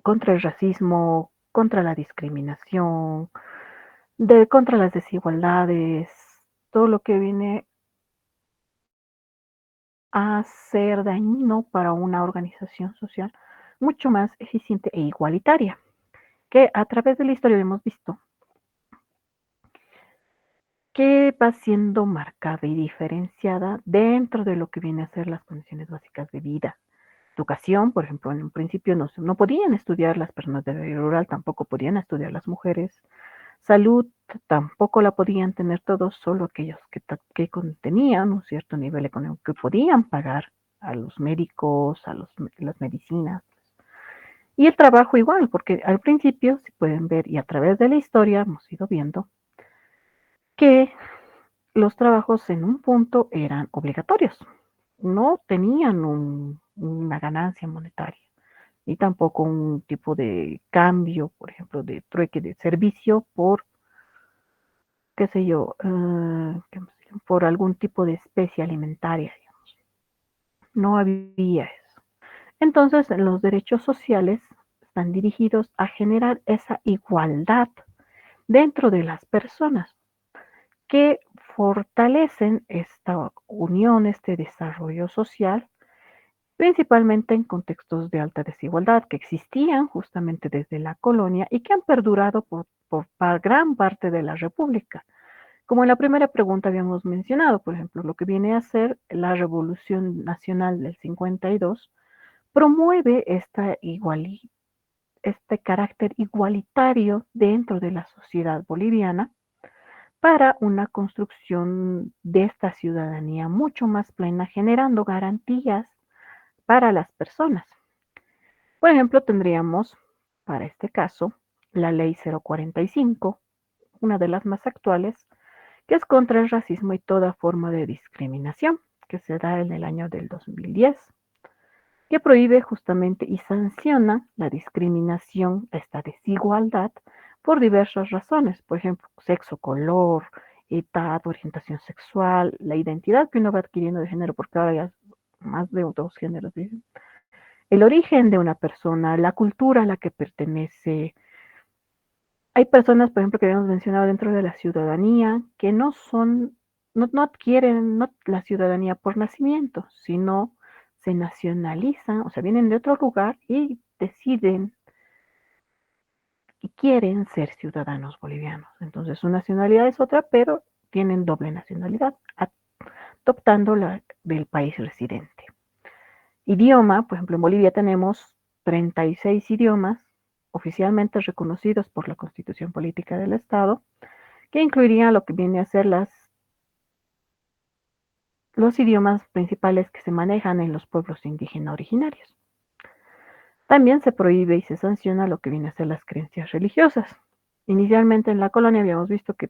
contra el racismo, contra la discriminación, contra las desigualdades, todo lo que viene a ser dañino para una organización social mucho más eficiente e igualitaria, que a través de la historia hemos visto que va siendo marcada y diferenciada dentro de lo que viene a ser las condiciones básicas de vida. Educación, por ejemplo, en un principio no podían estudiar las personas de área rural, tampoco podían estudiar las mujeres. Salud tampoco la podían tener todos, solo aquellos que tenían un cierto nivel económico, que podían pagar a los médicos, las medicinas. Y el trabajo igual, porque al principio, si pueden ver, y a través de la historia hemos ido viendo que los trabajos en un punto eran obligatorios. No tenían una ganancia monetaria, ni tampoco un tipo de cambio, por ejemplo, de trueque de servicio por, qué sé yo, por algún tipo de especie alimentaria, digamos. No había eso. Entonces, los derechos sociales están dirigidos a generar esa igualdad dentro de las personas que fortalecen esta unión, este desarrollo social, principalmente en contextos de alta desigualdad que existían justamente desde la colonia y que han perdurado por gran parte de la República. Como en la primera pregunta habíamos mencionado, por ejemplo, lo que viene a ser la Revolución Nacional del 52, promueve este carácter igualitario dentro de la sociedad boliviana para una construcción de esta ciudadanía mucho más plena, generando garantías para las personas. Por ejemplo, tendríamos para este caso la Ley 045, una de las más actuales, que es contra el racismo y toda forma de discriminación, que se da en el año del 2010, que prohíbe justamente y sanciona la discriminación, esta desigualdad, por diversas razones, por ejemplo, sexo, color, edad, orientación sexual, la identidad que uno va adquiriendo de género, porque ahora ya más de dos géneros, dicen, el origen de una persona, la cultura a la que pertenece. Hay personas, por ejemplo, que habíamos mencionado dentro de la ciudadanía, que no adquieren la ciudadanía por nacimiento, sino se nacionalizan, o sea, vienen de otro lugar y deciden y quieren ser ciudadanos bolivianos. Entonces, su nacionalidad es otra, pero tienen doble nacionalidad, adoptando la del país residente. Idioma, por ejemplo, en Bolivia tenemos 36 idiomas oficialmente reconocidos por la Constitución Política del Estado, que incluirían lo que viene a ser los idiomas principales que se manejan en los pueblos indígenas originarios. También se prohíbe y se sanciona lo que viene a ser las creencias religiosas. Inicialmente en la colonia habíamos visto que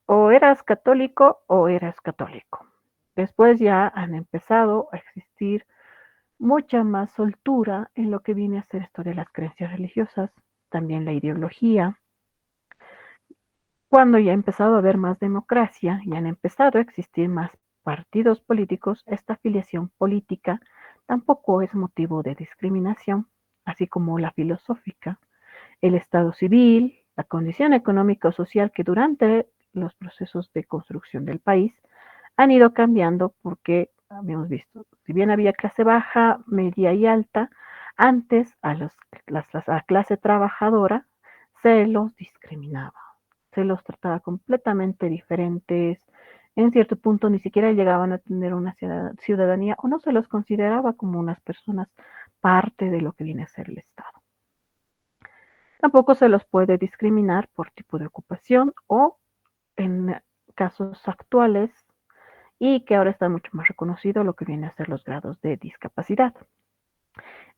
o eras católico o eras católico. Después ya han empezado a existir mucha más soltura en lo que viene a ser esto de las creencias religiosas, también la ideología. Cuando ya ha empezado a haber más democracia y han empezado a existir más partidos políticos, esta afiliación política tampoco es motivo de discriminación, así como la filosófica, el estado civil, la condición económica o social que durante los procesos de construcción del país han ido cambiando porque habíamos visto, si bien había clase baja, media y alta, antes la clase trabajadora se los discriminaba, se los trataba completamente diferentes, en cierto punto ni siquiera llegaban a tener una ciudadanía o no se los consideraba como unas personas parte de lo que viene a ser el Estado. Tampoco se los puede discriminar por tipo de ocupación o en casos actuales y que ahora está mucho más reconocido lo que viene a ser los grados de discapacidad.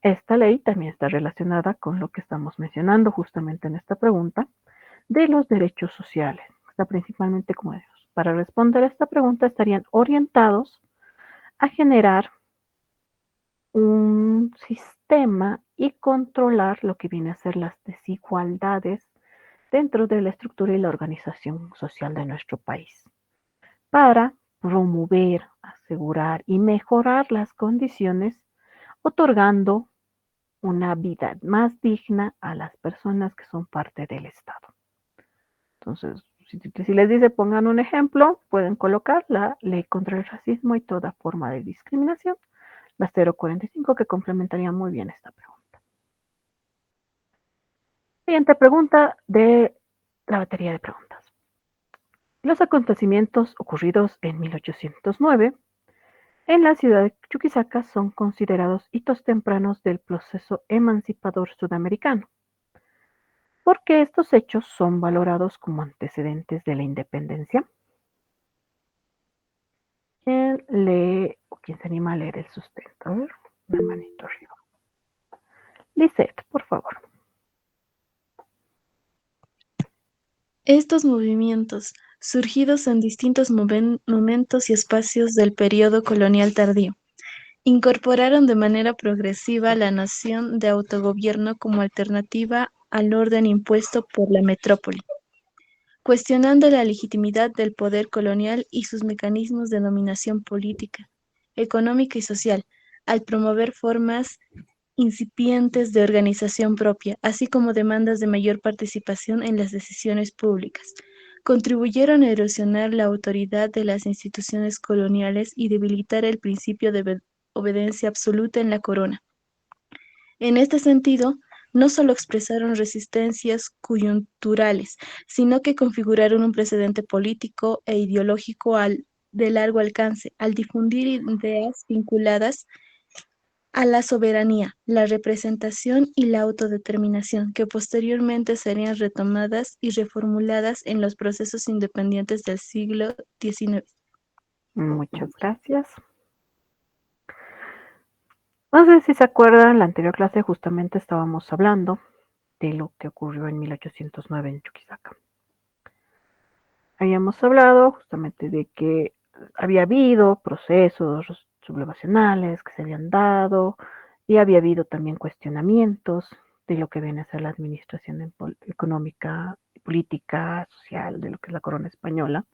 Esta ley también está relacionada con lo que estamos mencionando justamente en esta pregunta de los derechos sociales. Está principalmente como ellos. Para responder a esta pregunta estarían orientados a generar un sistema y controlar lo que viene a ser las desigualdades dentro de la estructura y la organización social de nuestro país, para promover, asegurar y mejorar las condiciones, otorgando una vida más digna a las personas que son parte del Estado. Entonces, si les dice pongan un ejemplo, pueden colocar la ley contra el racismo y toda forma de discriminación, la 045, que complementaría muy bien esta pregunta. Siguiente pregunta de la batería de preguntas. Los acontecimientos ocurridos en 1809 en la ciudad de Chuquisaca son considerados hitos tempranos del proceso emancipador sudamericano, porque estos hechos son valorados como antecedentes de la independencia. ¿Quién lee o quién se anima a leer el sustento? A ver, una manito arriba. Lisette, por favor. Estos movimientos, surgidos en distintos momentos y espacios del periodo colonial tardío. Incorporaron de manera progresiva la noción de autogobierno como alternativa al orden impuesto por la metrópoli, cuestionando la legitimidad del poder colonial y sus mecanismos de dominación política, económica y social, al promover formas incipientes de organización propia, así como demandas de mayor participación en las decisiones públicas. Contribuyeron a erosionar la autoridad de las instituciones coloniales y debilitar el principio de obediencia absoluta en la corona. En este sentido, no solo expresaron resistencias coyunturales, sino que configuraron un precedente político e ideológico de largo alcance, al difundir ideas vinculadas a la soberanía, la representación y la autodeterminación, que posteriormente serían retomadas y reformuladas en los procesos independientes del siglo XIX. Muchas gracias. No sé si se acuerdan, en la anterior clase justamente estábamos hablando de lo que ocurrió en 1809 en Chuquisaca. Habíamos hablado justamente de que había habido procesos sublevacionales que se habían dado y había habido también cuestionamientos de lo que viene a ser la administración económica, política, social de lo que es la corona española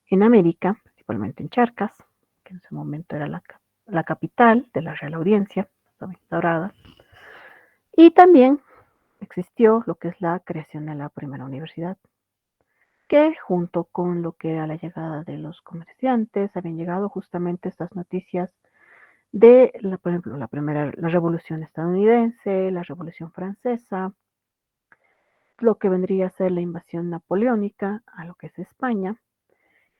en América, principalmente en Charcas, que en ese momento era la capital de la Real Audiencia, estaba instaurada. Y también existió lo que es la creación de la primera universidad, que junto con lo que era la llegada de los comerciantes, habían llegado justamente estas noticias de, por ejemplo, la Revolución estadounidense, la Revolución francesa, lo que vendría a ser la invasión napoleónica a lo que es España,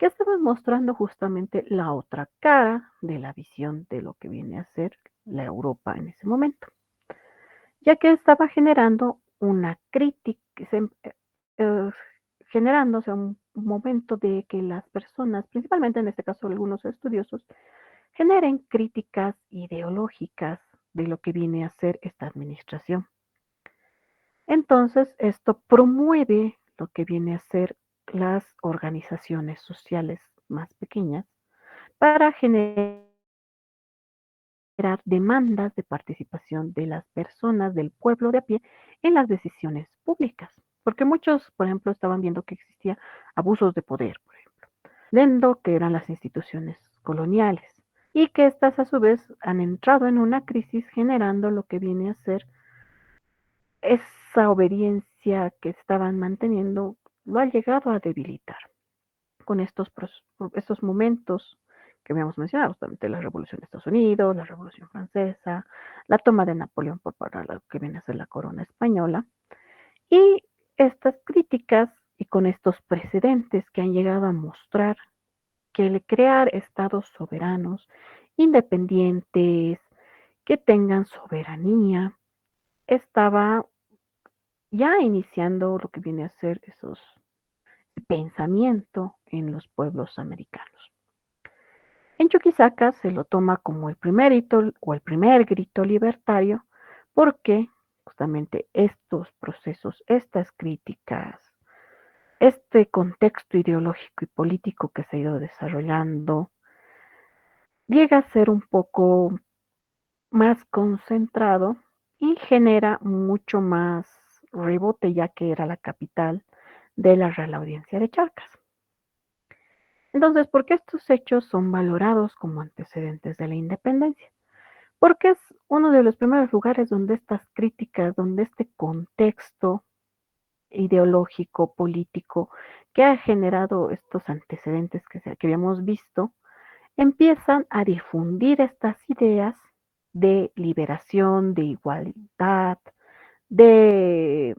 que estaban mostrando justamente la otra cara de la visión de lo que viene a ser la Europa en ese momento, ya que estaba generando una crítica, eh, generándose un momento de que las personas, principalmente en este caso algunos estudiosos, generen críticas ideológicas de lo que viene a ser esta administración. Entonces, esto promueve lo que viene a ser las organizaciones sociales más pequeñas para generar demandas de participación de las personas, del pueblo de a pie, en las decisiones públicas. Porque muchos, por ejemplo, estaban viendo que existía abusos de poder, por ejemplo, dentro que eran las instituciones coloniales, y que estas a su vez han entrado en una crisis generando lo que viene a ser esa obediencia que estaban manteniendo, lo ha llegado a debilitar con estos momentos que habíamos mencionado, justamente la Revolución de Estados Unidos, la Revolución Francesa, la toma de Napoleón por para lo que viene a ser la corona española, y estas críticas y con estos precedentes que han llegado a mostrar que el crear estados soberanos, independientes, que tengan soberanía, estaba ya iniciando lo que viene a ser esos pensamiento en los pueblos americanos. En Chuquisaca se lo toma como el primer hito o el primer grito libertario porque justamente estos procesos, estas críticas, este contexto ideológico y político que se ha ido desarrollando llega a ser un poco más concentrado y genera mucho más rebote ya que era la capital de la Real Audiencia de Charcas. Entonces, ¿por qué estos hechos son valorados como antecedentes de la independencia? Porque es uno de los primeros lugares donde estas críticas, donde este contexto ideológico, político, que ha generado estos antecedentes que habíamos visto, empiezan a difundir estas ideas de liberación, de igualdad, de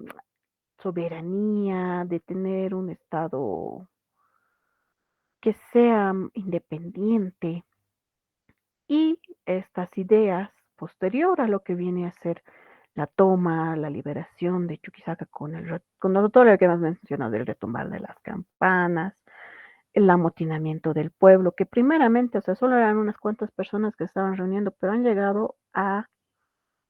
soberanía, de tener un Estado que sea independiente. Y estas ideas, posterior a lo que viene a ser la toma, la liberación de Chuquisaca con todo lo que hemos mencionado, el retumbar de las campanas, el amotinamiento del pueblo, que primeramente, o sea, solo eran unas cuantas personas que estaban reuniendo, pero han llegado a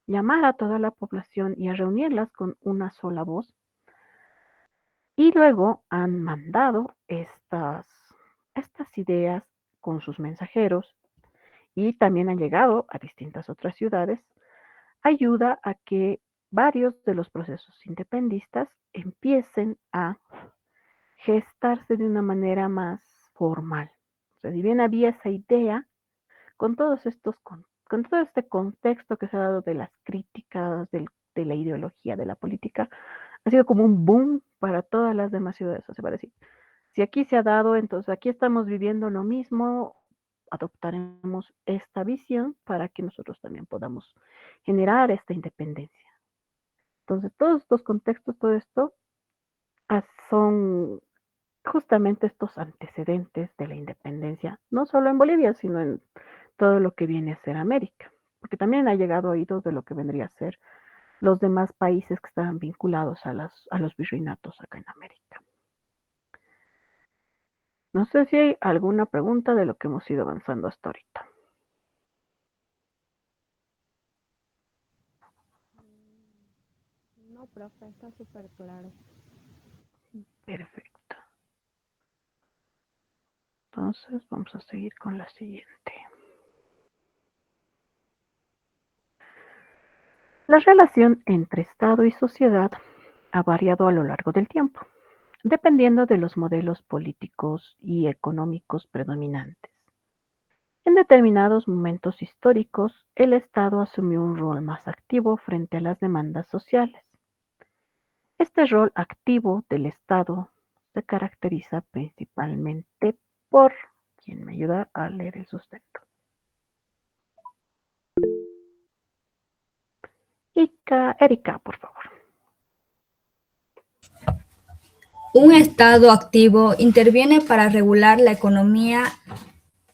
llamar a toda la población y a reunirlas con una sola voz, Y luego han mandado estas ideas con sus mensajeros y también han llegado a distintas otras ciudades, ayuda a que varios de los procesos independistas empiecen a gestarse de una manera más formal. O sea, si bien había esa idea, con todo este contexto que se ha dado de las críticas, de la ideología, de la política, ha sido como un boom para todas las demás ciudades. O sea, para decir, si aquí se ha dado, entonces aquí estamos viviendo lo mismo, adoptaremos esta visión para que nosotros también podamos generar esta independencia. Entonces, todos estos contextos, todo esto son justamente estos antecedentes de la independencia, no solo en Bolivia, sino en todo lo que viene a ser América, porque también ha llegado a oídos de lo que vendría a ser los demás países que estaban vinculados a los virreinatos acá en América. No sé si hay alguna pregunta de lo que hemos ido avanzando hasta ahorita. No, profe, está súper claro. Perfecto. Entonces vamos a seguir con la siguiente. La relación entre Estado y sociedad ha variado a lo largo del tiempo, dependiendo de los modelos políticos y económicos predominantes. En determinados momentos históricos, el Estado asumió un rol más activo frente a las demandas sociales. Este rol activo del Estado se caracteriza principalmente por, ¿quién me ayuda a leer el sustento? Erika, por favor. Un Estado activo interviene para regular la economía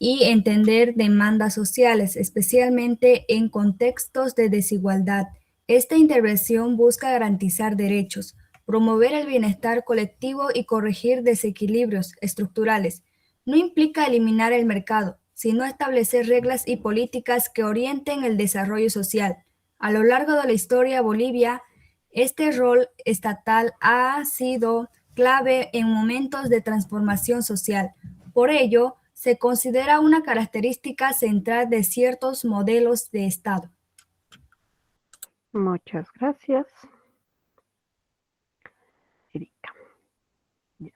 y entender demandas sociales, especialmente en contextos de desigualdad. Esta intervención busca garantizar derechos, promover el bienestar colectivo y corregir desequilibrios estructurales. No implica eliminar el mercado, sino establecer reglas y políticas que orienten el desarrollo social. A lo largo de la historia Bolivia, este rol estatal ha sido clave en momentos de transformación social. Por ello, se considera una característica central de ciertos modelos de Estado. Muchas gracias, Erika. Bien.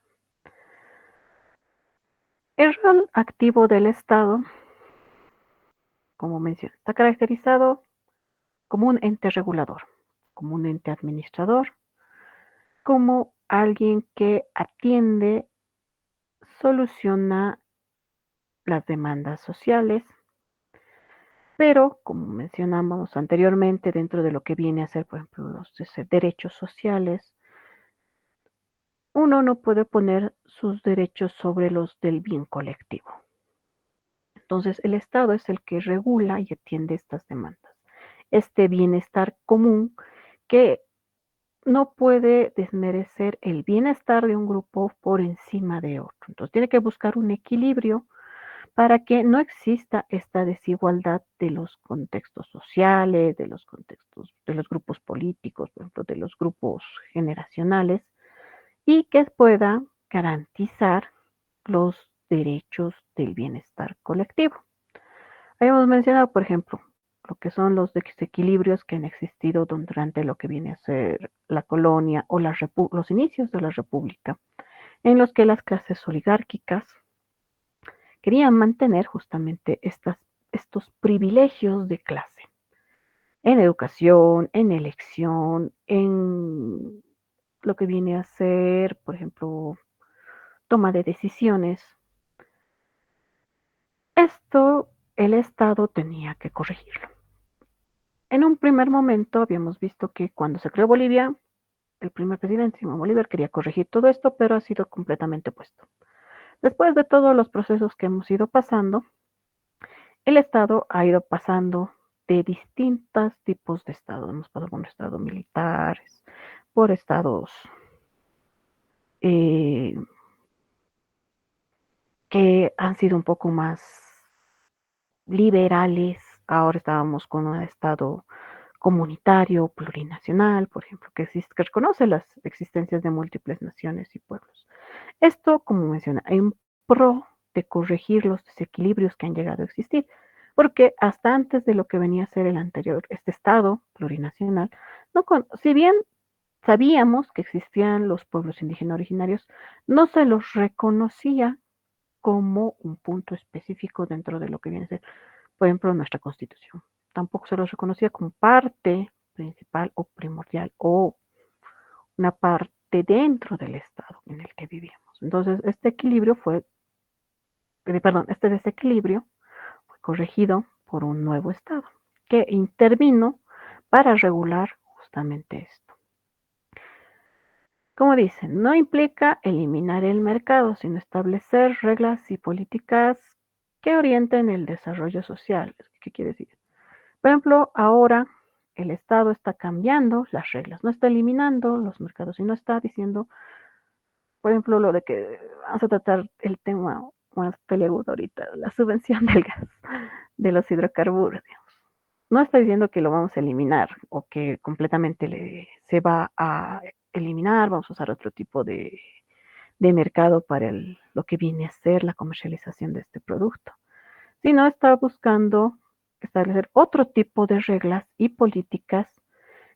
El rol activo del Estado, como mencioné, está caracterizado como un ente regulador, como un ente administrador, como alguien que atiende, soluciona las demandas sociales, pero como mencionamos anteriormente, dentro de lo que viene a ser, por ejemplo, los derechos sociales, uno no puede poner sus derechos sobre los del bien colectivo. Entonces, el Estado es el que regula y atiende estas demandas. Este bienestar común que no puede desmerecer el bienestar de un grupo por encima de otro. Entonces, tiene que buscar un equilibrio para que no exista esta desigualdad de los contextos sociales, de los contextos, de los grupos políticos, por ejemplo, de los grupos generacionales, y que pueda garantizar los derechos del bienestar colectivo. Habíamos mencionado, por ejemplo, lo que son los desequilibrios que han existido durante lo que viene a ser la colonia o los inicios de la república, en los que las clases oligárquicas querían mantener justamente estos privilegios de clase en educación, en elección, en lo que viene a ser, por ejemplo, toma de decisiones. Esto el Estado tenía que corregirlo. En un primer momento habíamos visto que cuando se creó Bolivia, el primer presidente, Simón Bolívar, quería corregir todo esto, pero ha sido completamente opuesto. Después de todos los procesos que hemos ido pasando, el Estado ha ido pasando de distintos tipos de Estado. Hemos pasado por estados militares, por estados eh, que han sido un poco más liberales. Ahora estábamos con un Estado comunitario, plurinacional, por ejemplo, que reconoce las existencias de múltiples naciones y pueblos. Esto, como menciona, en pro de corregir los desequilibrios que han llegado a existir, porque hasta antes de lo que venía a ser el anterior, este Estado plurinacional, si bien sabíamos que existían los pueblos indígenas originarios, no se los reconocía como un punto específico dentro de lo que viene a ser, por ejemplo, nuestra Constitución. Tampoco se los reconocía como parte principal o primordial o una parte dentro del Estado en el que vivíamos. Entonces, este desequilibrio fue corregido por un nuevo Estado que intervino para regular justamente esto. Como dicen, no implica eliminar el mercado, sino establecer reglas y políticas que orienten el desarrollo social. ¿Qué quiere decir? Por ejemplo, ahora el Estado está cambiando las reglas, no está eliminando los mercados, sino está diciendo, por ejemplo, lo de que vamos a tratar el tema más peleagudo ahorita, la subvención del gas, de los hidrocarburos, digamos. No está diciendo que lo vamos a eliminar o que completamente se va a eliminar, vamos a usar otro tipo de mercado para lo que viene a ser la comercialización de este producto, sino está buscando establecer otro tipo de reglas y políticas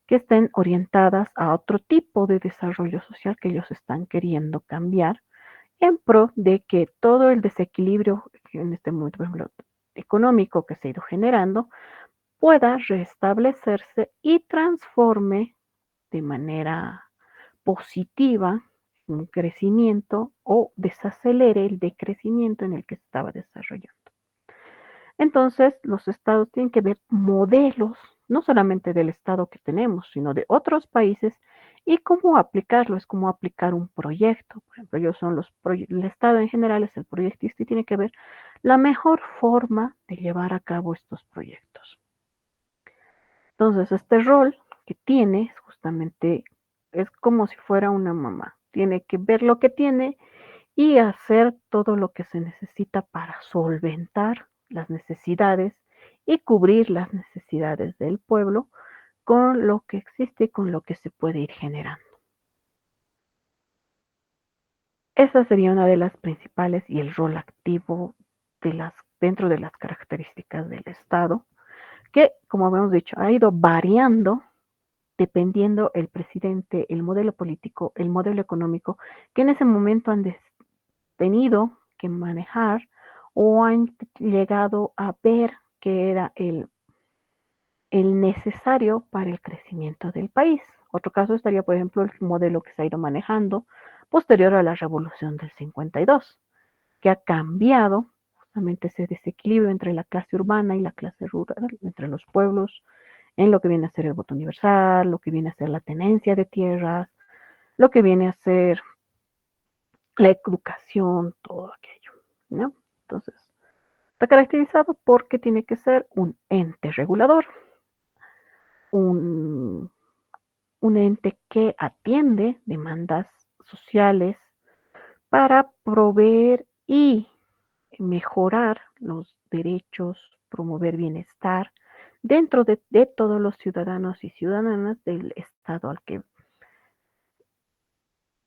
que estén orientadas a otro tipo de desarrollo social que ellos están queriendo cambiar en pro de que todo el desequilibrio en este momento, por ejemplo, económico que se ha ido generando, pueda restablecerse y transforme de manera positiva un crecimiento o desacelere el decrecimiento en el que se estaba desarrollando. Entonces, los estados tienen que ver modelos, no solamente del estado que tenemos, sino de otros países y cómo aplicarlo, es como aplicar un proyecto. Por ejemplo, el estado en general es el proyectista y tiene que ver la mejor forma de llevar a cabo estos proyectos. Entonces, este rol que tiene justamente es como si fuera una mamá. Tiene que ver lo que tiene y hacer todo lo que se necesita para solventar las necesidades y cubrir las necesidades del pueblo con lo que existe y con lo que se puede ir generando. Esa sería una de las principales y el rol activo dentro de las características del Estado, que, como habíamos dicho, ha ido variando dependiendo el presidente, el modelo político, el modelo económico, que en ese momento han tenido que manejar o han llegado a ver que era el necesario para el crecimiento del país. Otro caso estaría, por ejemplo, el modelo que se ha ido manejando posterior a la Revolución del 52, que ha cambiado justamente ese desequilibrio entre la clase urbana y la clase rural, entre los pueblos, en lo que viene a ser el voto universal, lo que viene a ser la tenencia de tierras, lo que viene a ser la educación, todo aquello, ¿no? Entonces, está caracterizado porque tiene que ser un ente regulador, un, un ente que atiende demandas sociales para proveer y mejorar los derechos, promover bienestar dentro de todos los ciudadanos y ciudadanas del Estado al que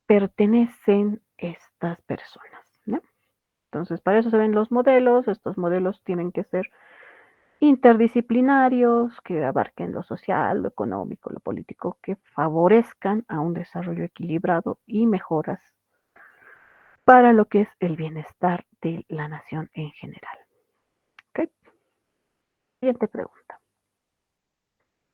pertenecen estas personas, ¿no? Entonces, para eso se ven los modelos. Estos modelos tienen que ser interdisciplinarios, que abarquen lo social, lo económico, lo político, que favorezcan a un desarrollo equilibrado y mejoras para lo que es el bienestar de la nación en general. ¿Ok? Siguiente pregunta.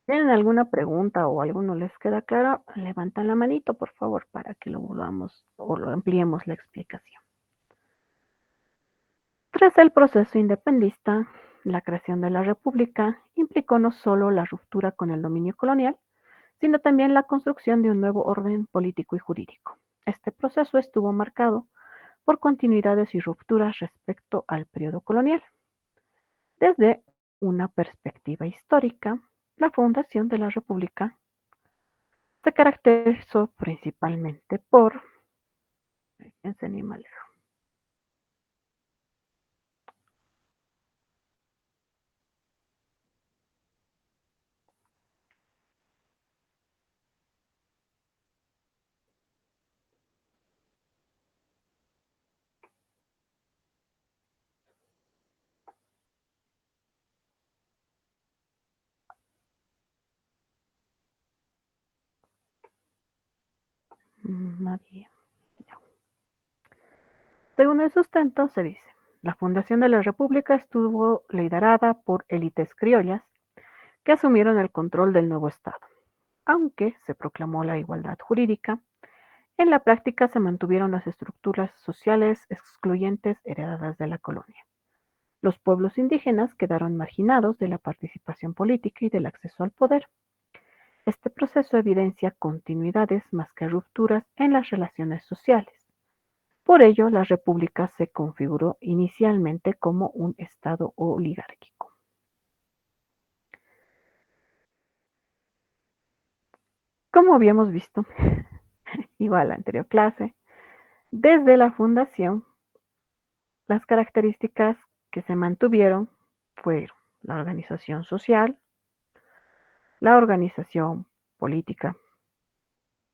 ¿Tienen alguna pregunta o alguno les queda claro? Levantan la manito, por favor, para que lo volvamos o lo ampliemos la explicación. Tras el proceso independentista, la creación de la República implicó no solo la ruptura con el dominio colonial, sino también la construcción de un nuevo orden político y jurídico. Este proceso estuvo marcado por continuidades y rupturas respecto al periodo colonial. Desde una perspectiva histórica, la fundación de la República se caracterizó principalmente por Nadie. No. Según el sustento, se dice, la fundación de la República estuvo liderada por élites criollas que asumieron el control del nuevo Estado. Aunque se proclamó la igualdad jurídica, en la práctica se mantuvieron las estructuras sociales excluyentes heredadas de la colonia. Los pueblos indígenas quedaron marginados de la participación política y del acceso al poder. Este proceso evidencia continuidades más que rupturas en las relaciones sociales. Por ello, la república se configuró inicialmente como un estado oligárquico. Como habíamos visto, igual a la anterior clase, desde la fundación, las características que se mantuvieron fueron la organización social, la organización política,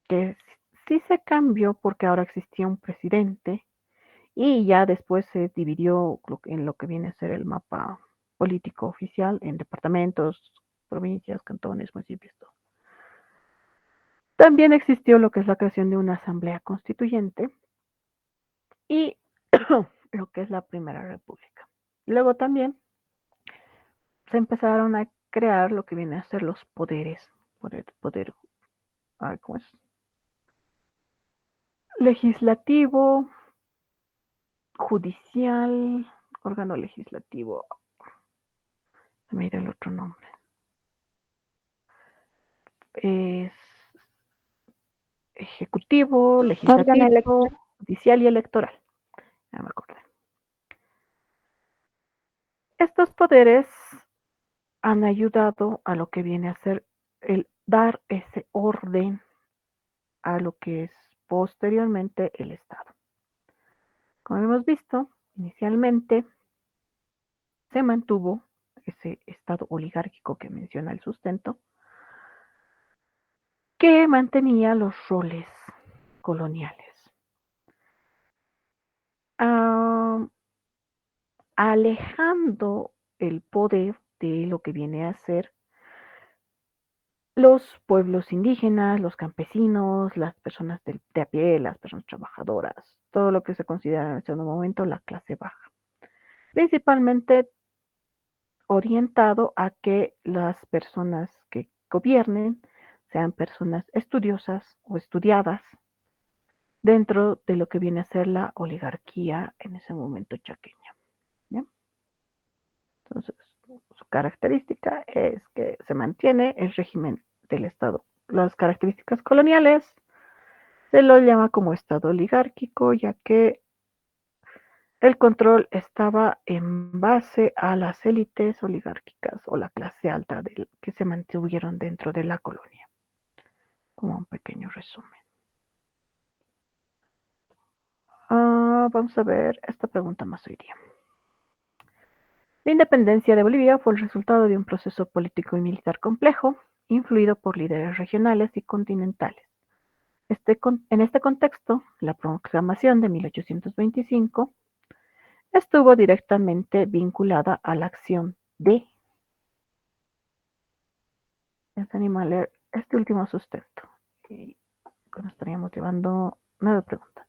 que sí se cambió porque ahora existía un presidente y ya después se dividió en lo que viene a ser el mapa político oficial en departamentos, provincias, cantones, municipios, todo. También existió lo que es la creación de una asamblea constituyente y lo que es la Primera República. Luego también se empezaron a crear lo que viene a ser los poderes, poder ¿cómo es? Legislativo, judicial, órgano legislativo, se me dio el otro nombre. Es ejecutivo, legislativo, judicial y electoral. Ya me acordé. Estos poderes han ayudado a lo que viene a ser el dar ese orden a lo que es posteriormente el Estado. Como hemos visto, inicialmente se mantuvo ese Estado oligárquico que menciona el sustento, que mantenía los roles coloniales. Alejando el poder de lo que viene a ser los pueblos indígenas, los campesinos, las personas de a pie, las personas trabajadoras, todo lo que se considera en ese momento la clase baja. Principalmente orientado a que las personas que gobiernen sean personas estudiosas o estudiadas dentro de lo que viene a ser la oligarquía en ese momento chaqueña. ¿Ya? Entonces, su característica es que se mantiene el régimen del Estado. Las características coloniales se lo llama como Estado oligárquico, ya que el control estaba en base a las élites oligárquicas o la clase alta que se mantuvieron dentro de la colonia. Como un pequeño resumen. Vamos a ver esta pregunta más hoy día. La independencia de Bolivia fue el resultado de un proceso político y militar complejo, influido por líderes regionales y continentales. En este contexto, la proclamación de 1825 estuvo directamente vinculada a la acción de... Les animo a leer este último sustento. Y nos estaríamos llevando 9 preguntas.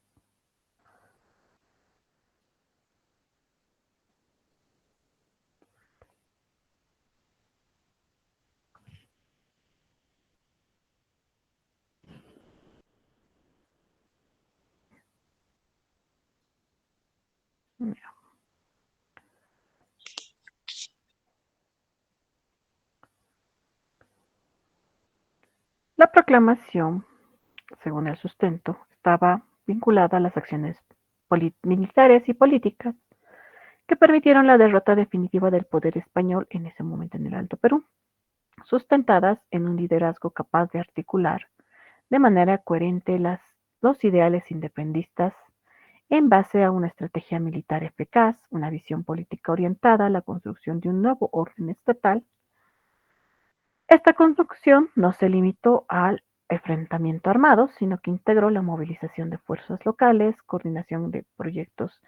Mira. La proclamación, según el sustento, estaba vinculada a las acciones militares y políticas que permitieron la derrota definitiva del poder español en ese momento en el Alto Perú, sustentadas en un liderazgo capaz de articular de manera coherente los ideales independistas en base a una estrategia militar eficaz, una visión política orientada a la construcción de un nuevo orden estatal. Esta construcción no se limitó al enfrentamiento armado, sino que integró la movilización de fuerzas locales, coordinación de proyectos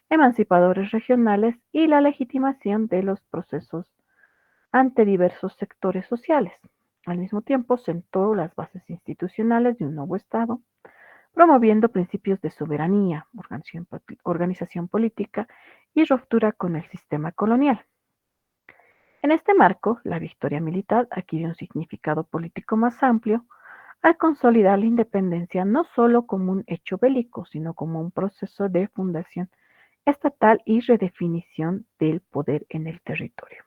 emancipadores regionales y la legitimación de los procesos ante diversos sectores sociales. Al mismo tiempo, sentó las bases institucionales de un nuevo Estado promoviendo principios de soberanía, organización política y ruptura con el sistema colonial. En este marco, la victoria militar adquirió un significado político más amplio al consolidar la independencia no solo como un hecho bélico, sino como un proceso de fundación estatal y redefinición del poder en el territorio.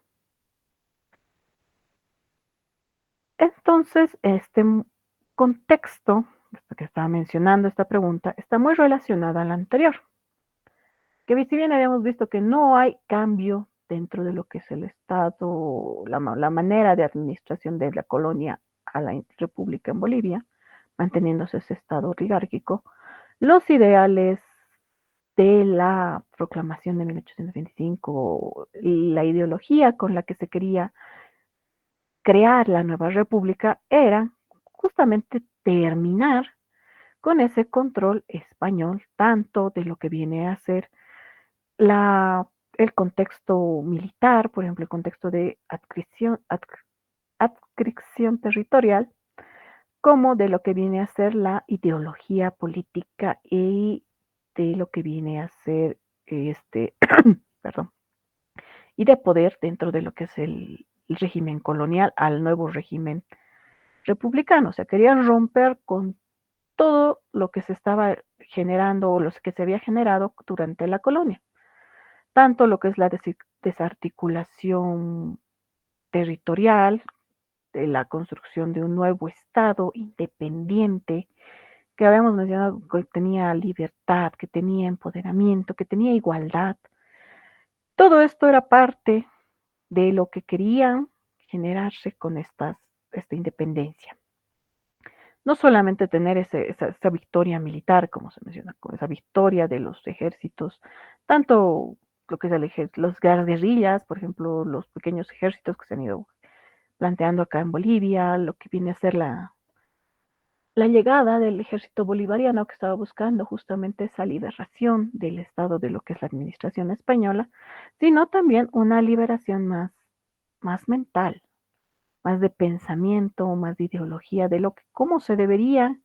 Entonces, este contexto, que estaba mencionando esta pregunta, está muy relacionada a la anterior, que si bien habíamos visto que no hay cambio dentro de lo que es el Estado, la manera de administración de la colonia a la República en Bolivia, manteniéndose ese Estado oligárquico, los ideales de la proclamación de 1825, la ideología con la que se quería crear la nueva república era justamente terminar con ese control español, tanto de lo que viene a ser el contexto militar, por ejemplo, el contexto de adscripción territorial, como de lo que viene a ser la ideología política y de lo que viene a ser perdón, y de poder dentro de lo que es el régimen colonial al nuevo régimen republicano. O sea, querían romper con todo lo que se estaba generando o lo que se había generado durante la colonia. Tanto lo que es la desarticulación territorial, de la construcción de un nuevo Estado independiente, que habíamos mencionado que tenía libertad, que tenía empoderamiento, que tenía igualdad. Todo esto era parte de lo que querían generarse con esta independencia. No solamente tener esa victoria militar, como se menciona, con esa victoria de los ejércitos, tanto lo que es las guerrillas, por ejemplo, los pequeños ejércitos que se han ido planteando acá en Bolivia, lo que viene a ser la llegada del ejército bolivariano que estaba buscando justamente esa liberación del Estado de lo que es la administración española, sino también una liberación más mental, más de pensamiento, más de ideología, de cómo se debería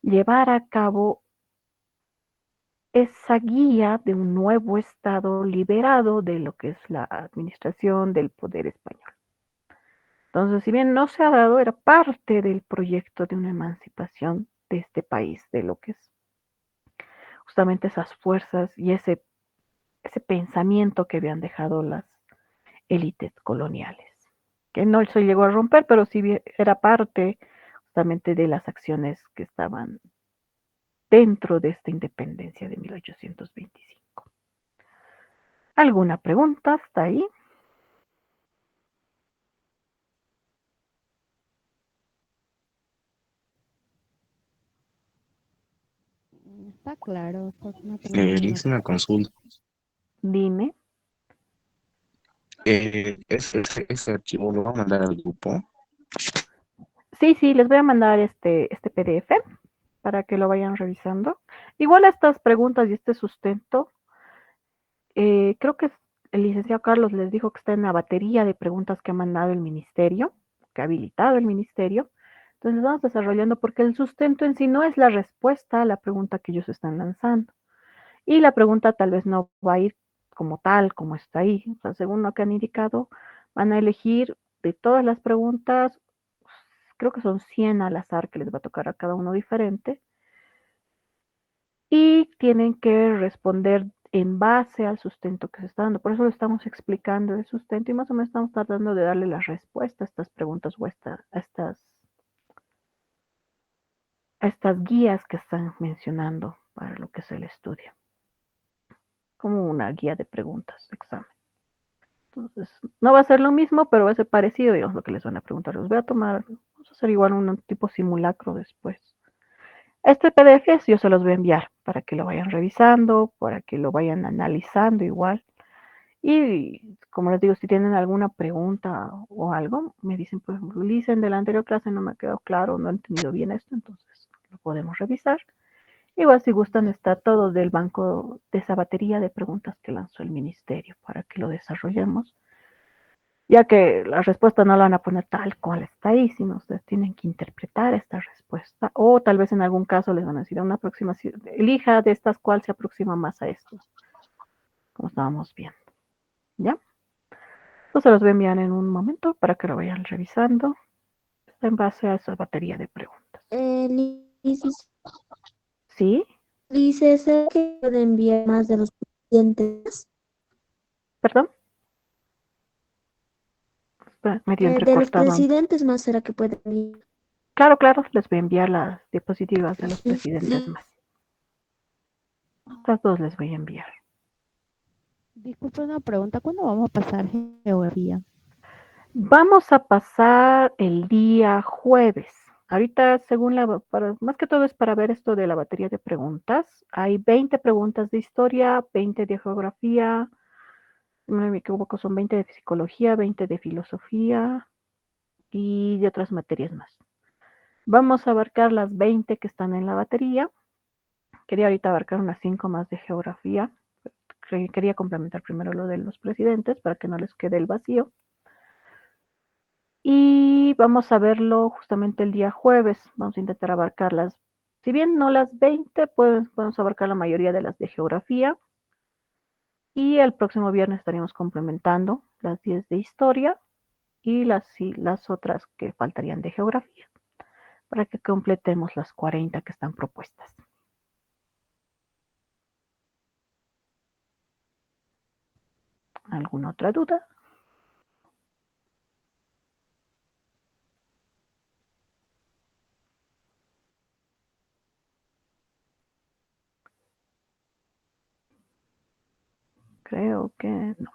llevar a cabo esa guía de un nuevo Estado liberado de lo que es la administración del poder español. Entonces, si bien no se ha dado, era parte del proyecto de una emancipación de este país, de lo que es justamente esas fuerzas y ese pensamiento que habían dejado las élites coloniales, que no se llegó a romper, pero sí era parte justamente de las acciones que estaban dentro de esta independencia de 1825. ¿Alguna pregunta hasta ahí? Está claro, no tengo ninguna Hice una otra. consulta. Dime. Ese archivo lo va a mandar al grupo. Sí, les voy a mandar este PDF para que lo vayan revisando. Igual estas preguntas y este sustento, creo que el licenciado Carlos les dijo que está en la batería de preguntas que ha mandado el ministerio, que ha habilitado el ministerio. Entonces vamos desarrollando porque el sustento en sí no es la respuesta a la pregunta que ellos están lanzando. Y la pregunta tal vez no va a ir como tal, como está ahí. O sea, según lo que han indicado, van a elegir de todas las preguntas, creo que son 100 al azar que les va a tocar a cada uno diferente. Y tienen que responder en base al sustento que se está dando. Por eso lo estamos explicando el sustento y más o menos estamos tratando de darle la respuesta a estas preguntas o a estas guías que están mencionando para lo que es el estudio. Como una guía de preguntas, examen. Entonces, no va a ser lo mismo, pero va a ser parecido, digamos, lo que les van a preguntar. Los voy a tomar, vamos a hacer igual un tipo simulacro después. Este PDF yo se los voy a enviar para que lo vayan revisando, para que lo vayan analizando igual. Y como les digo, si tienen alguna pregunta o algo, me dicen, por ejemplo, dicen de la anterior clase no me ha quedado claro, no he entendido bien esto, entonces lo podemos revisar. Igual si gustan está todo del banco de esa batería de preguntas que lanzó el ministerio para que lo desarrollemos. ya que la respuesta no la van a poner tal cual está ahí, sino ustedes tienen que interpretar esta respuesta, o tal vez en algún caso les van a decir una aproximación, elija de estas cuál se aproxima más a esto, como estábamos viendo, ¿ya? Entonces los voy a enviar en un momento para que lo vayan revisando en base a esa batería de preguntas. ¿Sí? Dice, ¿será que puede enviar más de los presidentes? ¿Perdón? Medio De los entrecortado. presidentes más será que puede enviar. Claro, claro, les voy a enviar las diapositivas de los presidentes más. Estas dos les voy a enviar. Disculpe una pregunta, ¿cuándo vamos a pasar geografía? Vamos a pasar el día jueves. Ahorita, según más que todo es para ver esto de la batería de preguntas. Hay 20 preguntas de historia, 20 de geografía, si no me equivoco, son 20 de psicología, 20 de filosofía y de otras materias más. Vamos a abarcar las 20 que están en la batería. Quería ahorita abarcar unas 5 más de geografía. Quería complementar primero lo de los presidentes para que no les quede el vacío. Y vamos a verlo justamente el día jueves. Vamos a intentar abarcarlas. Si bien no las 20, pues vamos a abarcar la mayoría de las de geografía. Y el próximo viernes estaríamos complementando las 10 de historia y las otras que faltarían de geografía, para que completemos las 40 que están propuestas. ¿Alguna otra duda? Creo que no.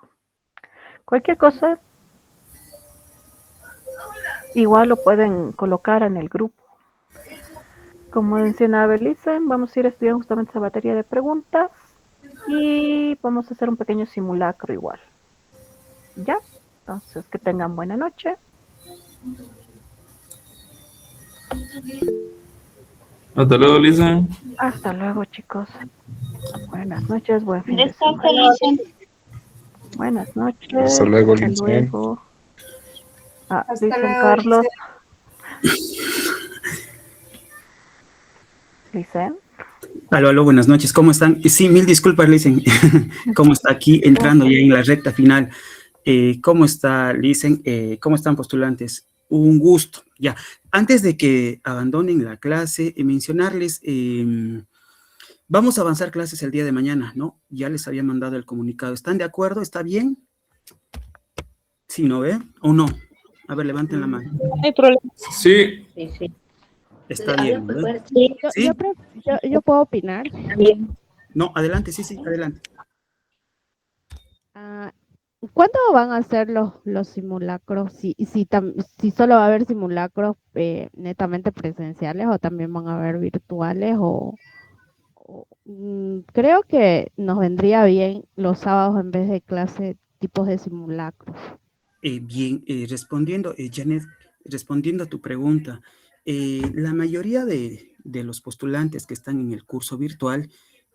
Cualquier cosa, igual lo pueden colocar en el grupo. Como mencionaba Elisa, vamos a ir estudiando justamente esa batería de preguntas y vamos a hacer un pequeño simulacro igual. ¿Ya? Entonces, que tengan buena noche. Hasta luego, Lisa. Hasta luego, chicos. Buenas noches, buen fin de Descansa, semana. Lisa. Buenas noches. Hasta luego, Hasta Lisa. luego. Hasta Dicen luego, Carlos. Dicen. Aló, buenas noches, ¿cómo están? Sí, mil disculpas, Lisen, ¿cómo está aquí entrando ya en la recta final? ¿Cómo está, Lisen? ¿Cómo están, postulantes? Un gusto, ya. Antes de que abandonen la clase, mencionarles, vamos a avanzar clases el día de mañana, ¿no? Ya les había mandado el comunicado, ¿están de acuerdo? ¿Está bien? ¿Sí, no ve? ¿O no? A ver, levanten la mano. No hay problema. Sí. Sí, sí. Está bien, ¿no? Sí. Yo puedo opinar. Bien. No, adelante, sí, adelante. ¿Cuándo van a ser los simulacros? Si solo va a haber simulacros netamente presenciales o también van a haber virtuales creo que nos vendría bien los sábados en vez de clase tipos de simulacros. Bien, respondiendo, Janet, respondiendo a tu pregunta, la mayoría de los postulantes que están en el curso virtual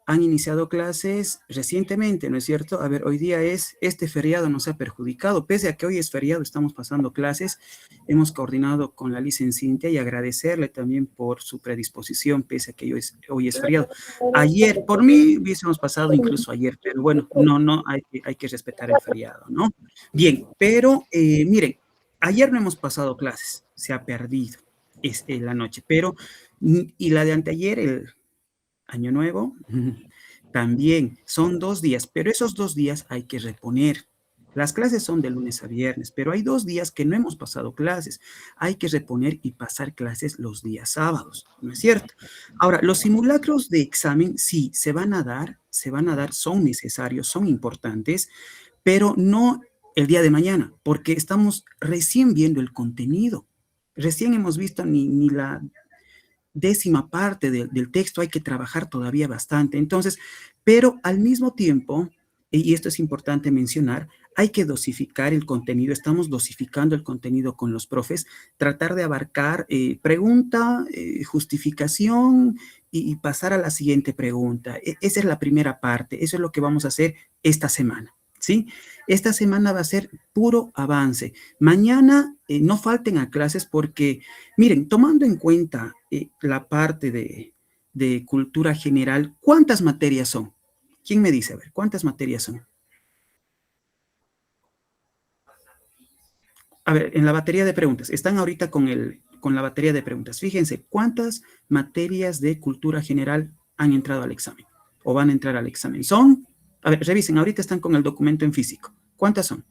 han iniciado clases recientemente, ¿no es cierto? A ver, hoy día este feriado nos ha perjudicado, pese a que hoy es feriado, estamos pasando clases, hemos coordinado con la licenciada Cintia y agradecerle también por su predisposición, pese a que hoy es feriado. Ayer, por mí, hubiésemos pasado incluso ayer, pero bueno, no, hay que respetar el feriado, ¿no? Bien, pero miren, ayer no hemos pasado clases, se ha perdido la noche, pero, y la de anteayer, el Año Nuevo, también son 2 días, pero esos 2 días hay que reponer. Las clases son de lunes a viernes, pero hay 2 días que no hemos pasado clases. Hay que reponer y pasar clases los días sábados, ¿no es cierto? Ahora, los simulacros de examen sí se van a dar, son necesarios, son importantes, pero no el día de mañana, porque estamos recién viendo el contenido. Recién hemos visto ni la 10ª parte del texto, hay que trabajar todavía bastante. Entonces, pero al mismo tiempo, y esto es importante mencionar, hay que dosificar el contenido, estamos dosificando el contenido con los profes, tratar de abarcar pregunta, justificación y pasar a la siguiente pregunta. Esa es la primera parte, eso es lo que vamos a hacer esta semana, ¿sí? Esta semana va a ser puro avance. Mañana no falten a clases porque, miren, tomando en cuenta la parte de cultura general, ¿cuántas materias son? ¿Quién me dice? A ver, ¿cuántas materias son? A ver, en la batería de preguntas, están ahorita con la batería de preguntas. Fíjense, ¿cuántas materias de cultura general han entrado al examen? ¿O van a entrar al examen? Son, a ver, revisen, ahorita están con el documento en físico. ¿Cuántas son?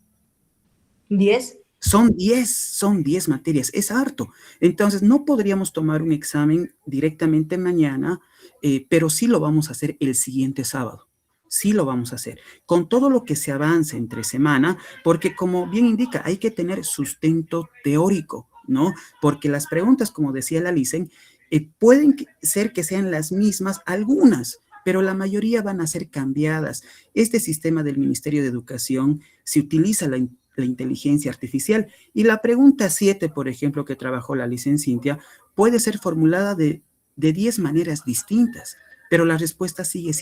10. Son 10 materias, es harto. Entonces, no podríamos tomar un examen directamente mañana, pero sí lo vamos a hacer el siguiente sábado. Sí lo vamos a hacer, con todo lo que se avance entre semana, porque como bien indica, hay que tener sustento teórico, ¿no? Porque las preguntas, como decía la Licen, pueden ser que sean las mismas, algunas, pero la mayoría van a ser cambiadas. Este sistema del Ministerio de Educación se utiliza la inteligencia artificial y la pregunta 7, por ejemplo, que trabajó la licencia Cintia, puede ser formulada de 10 maneras distintas, pero la respuesta sigue siendo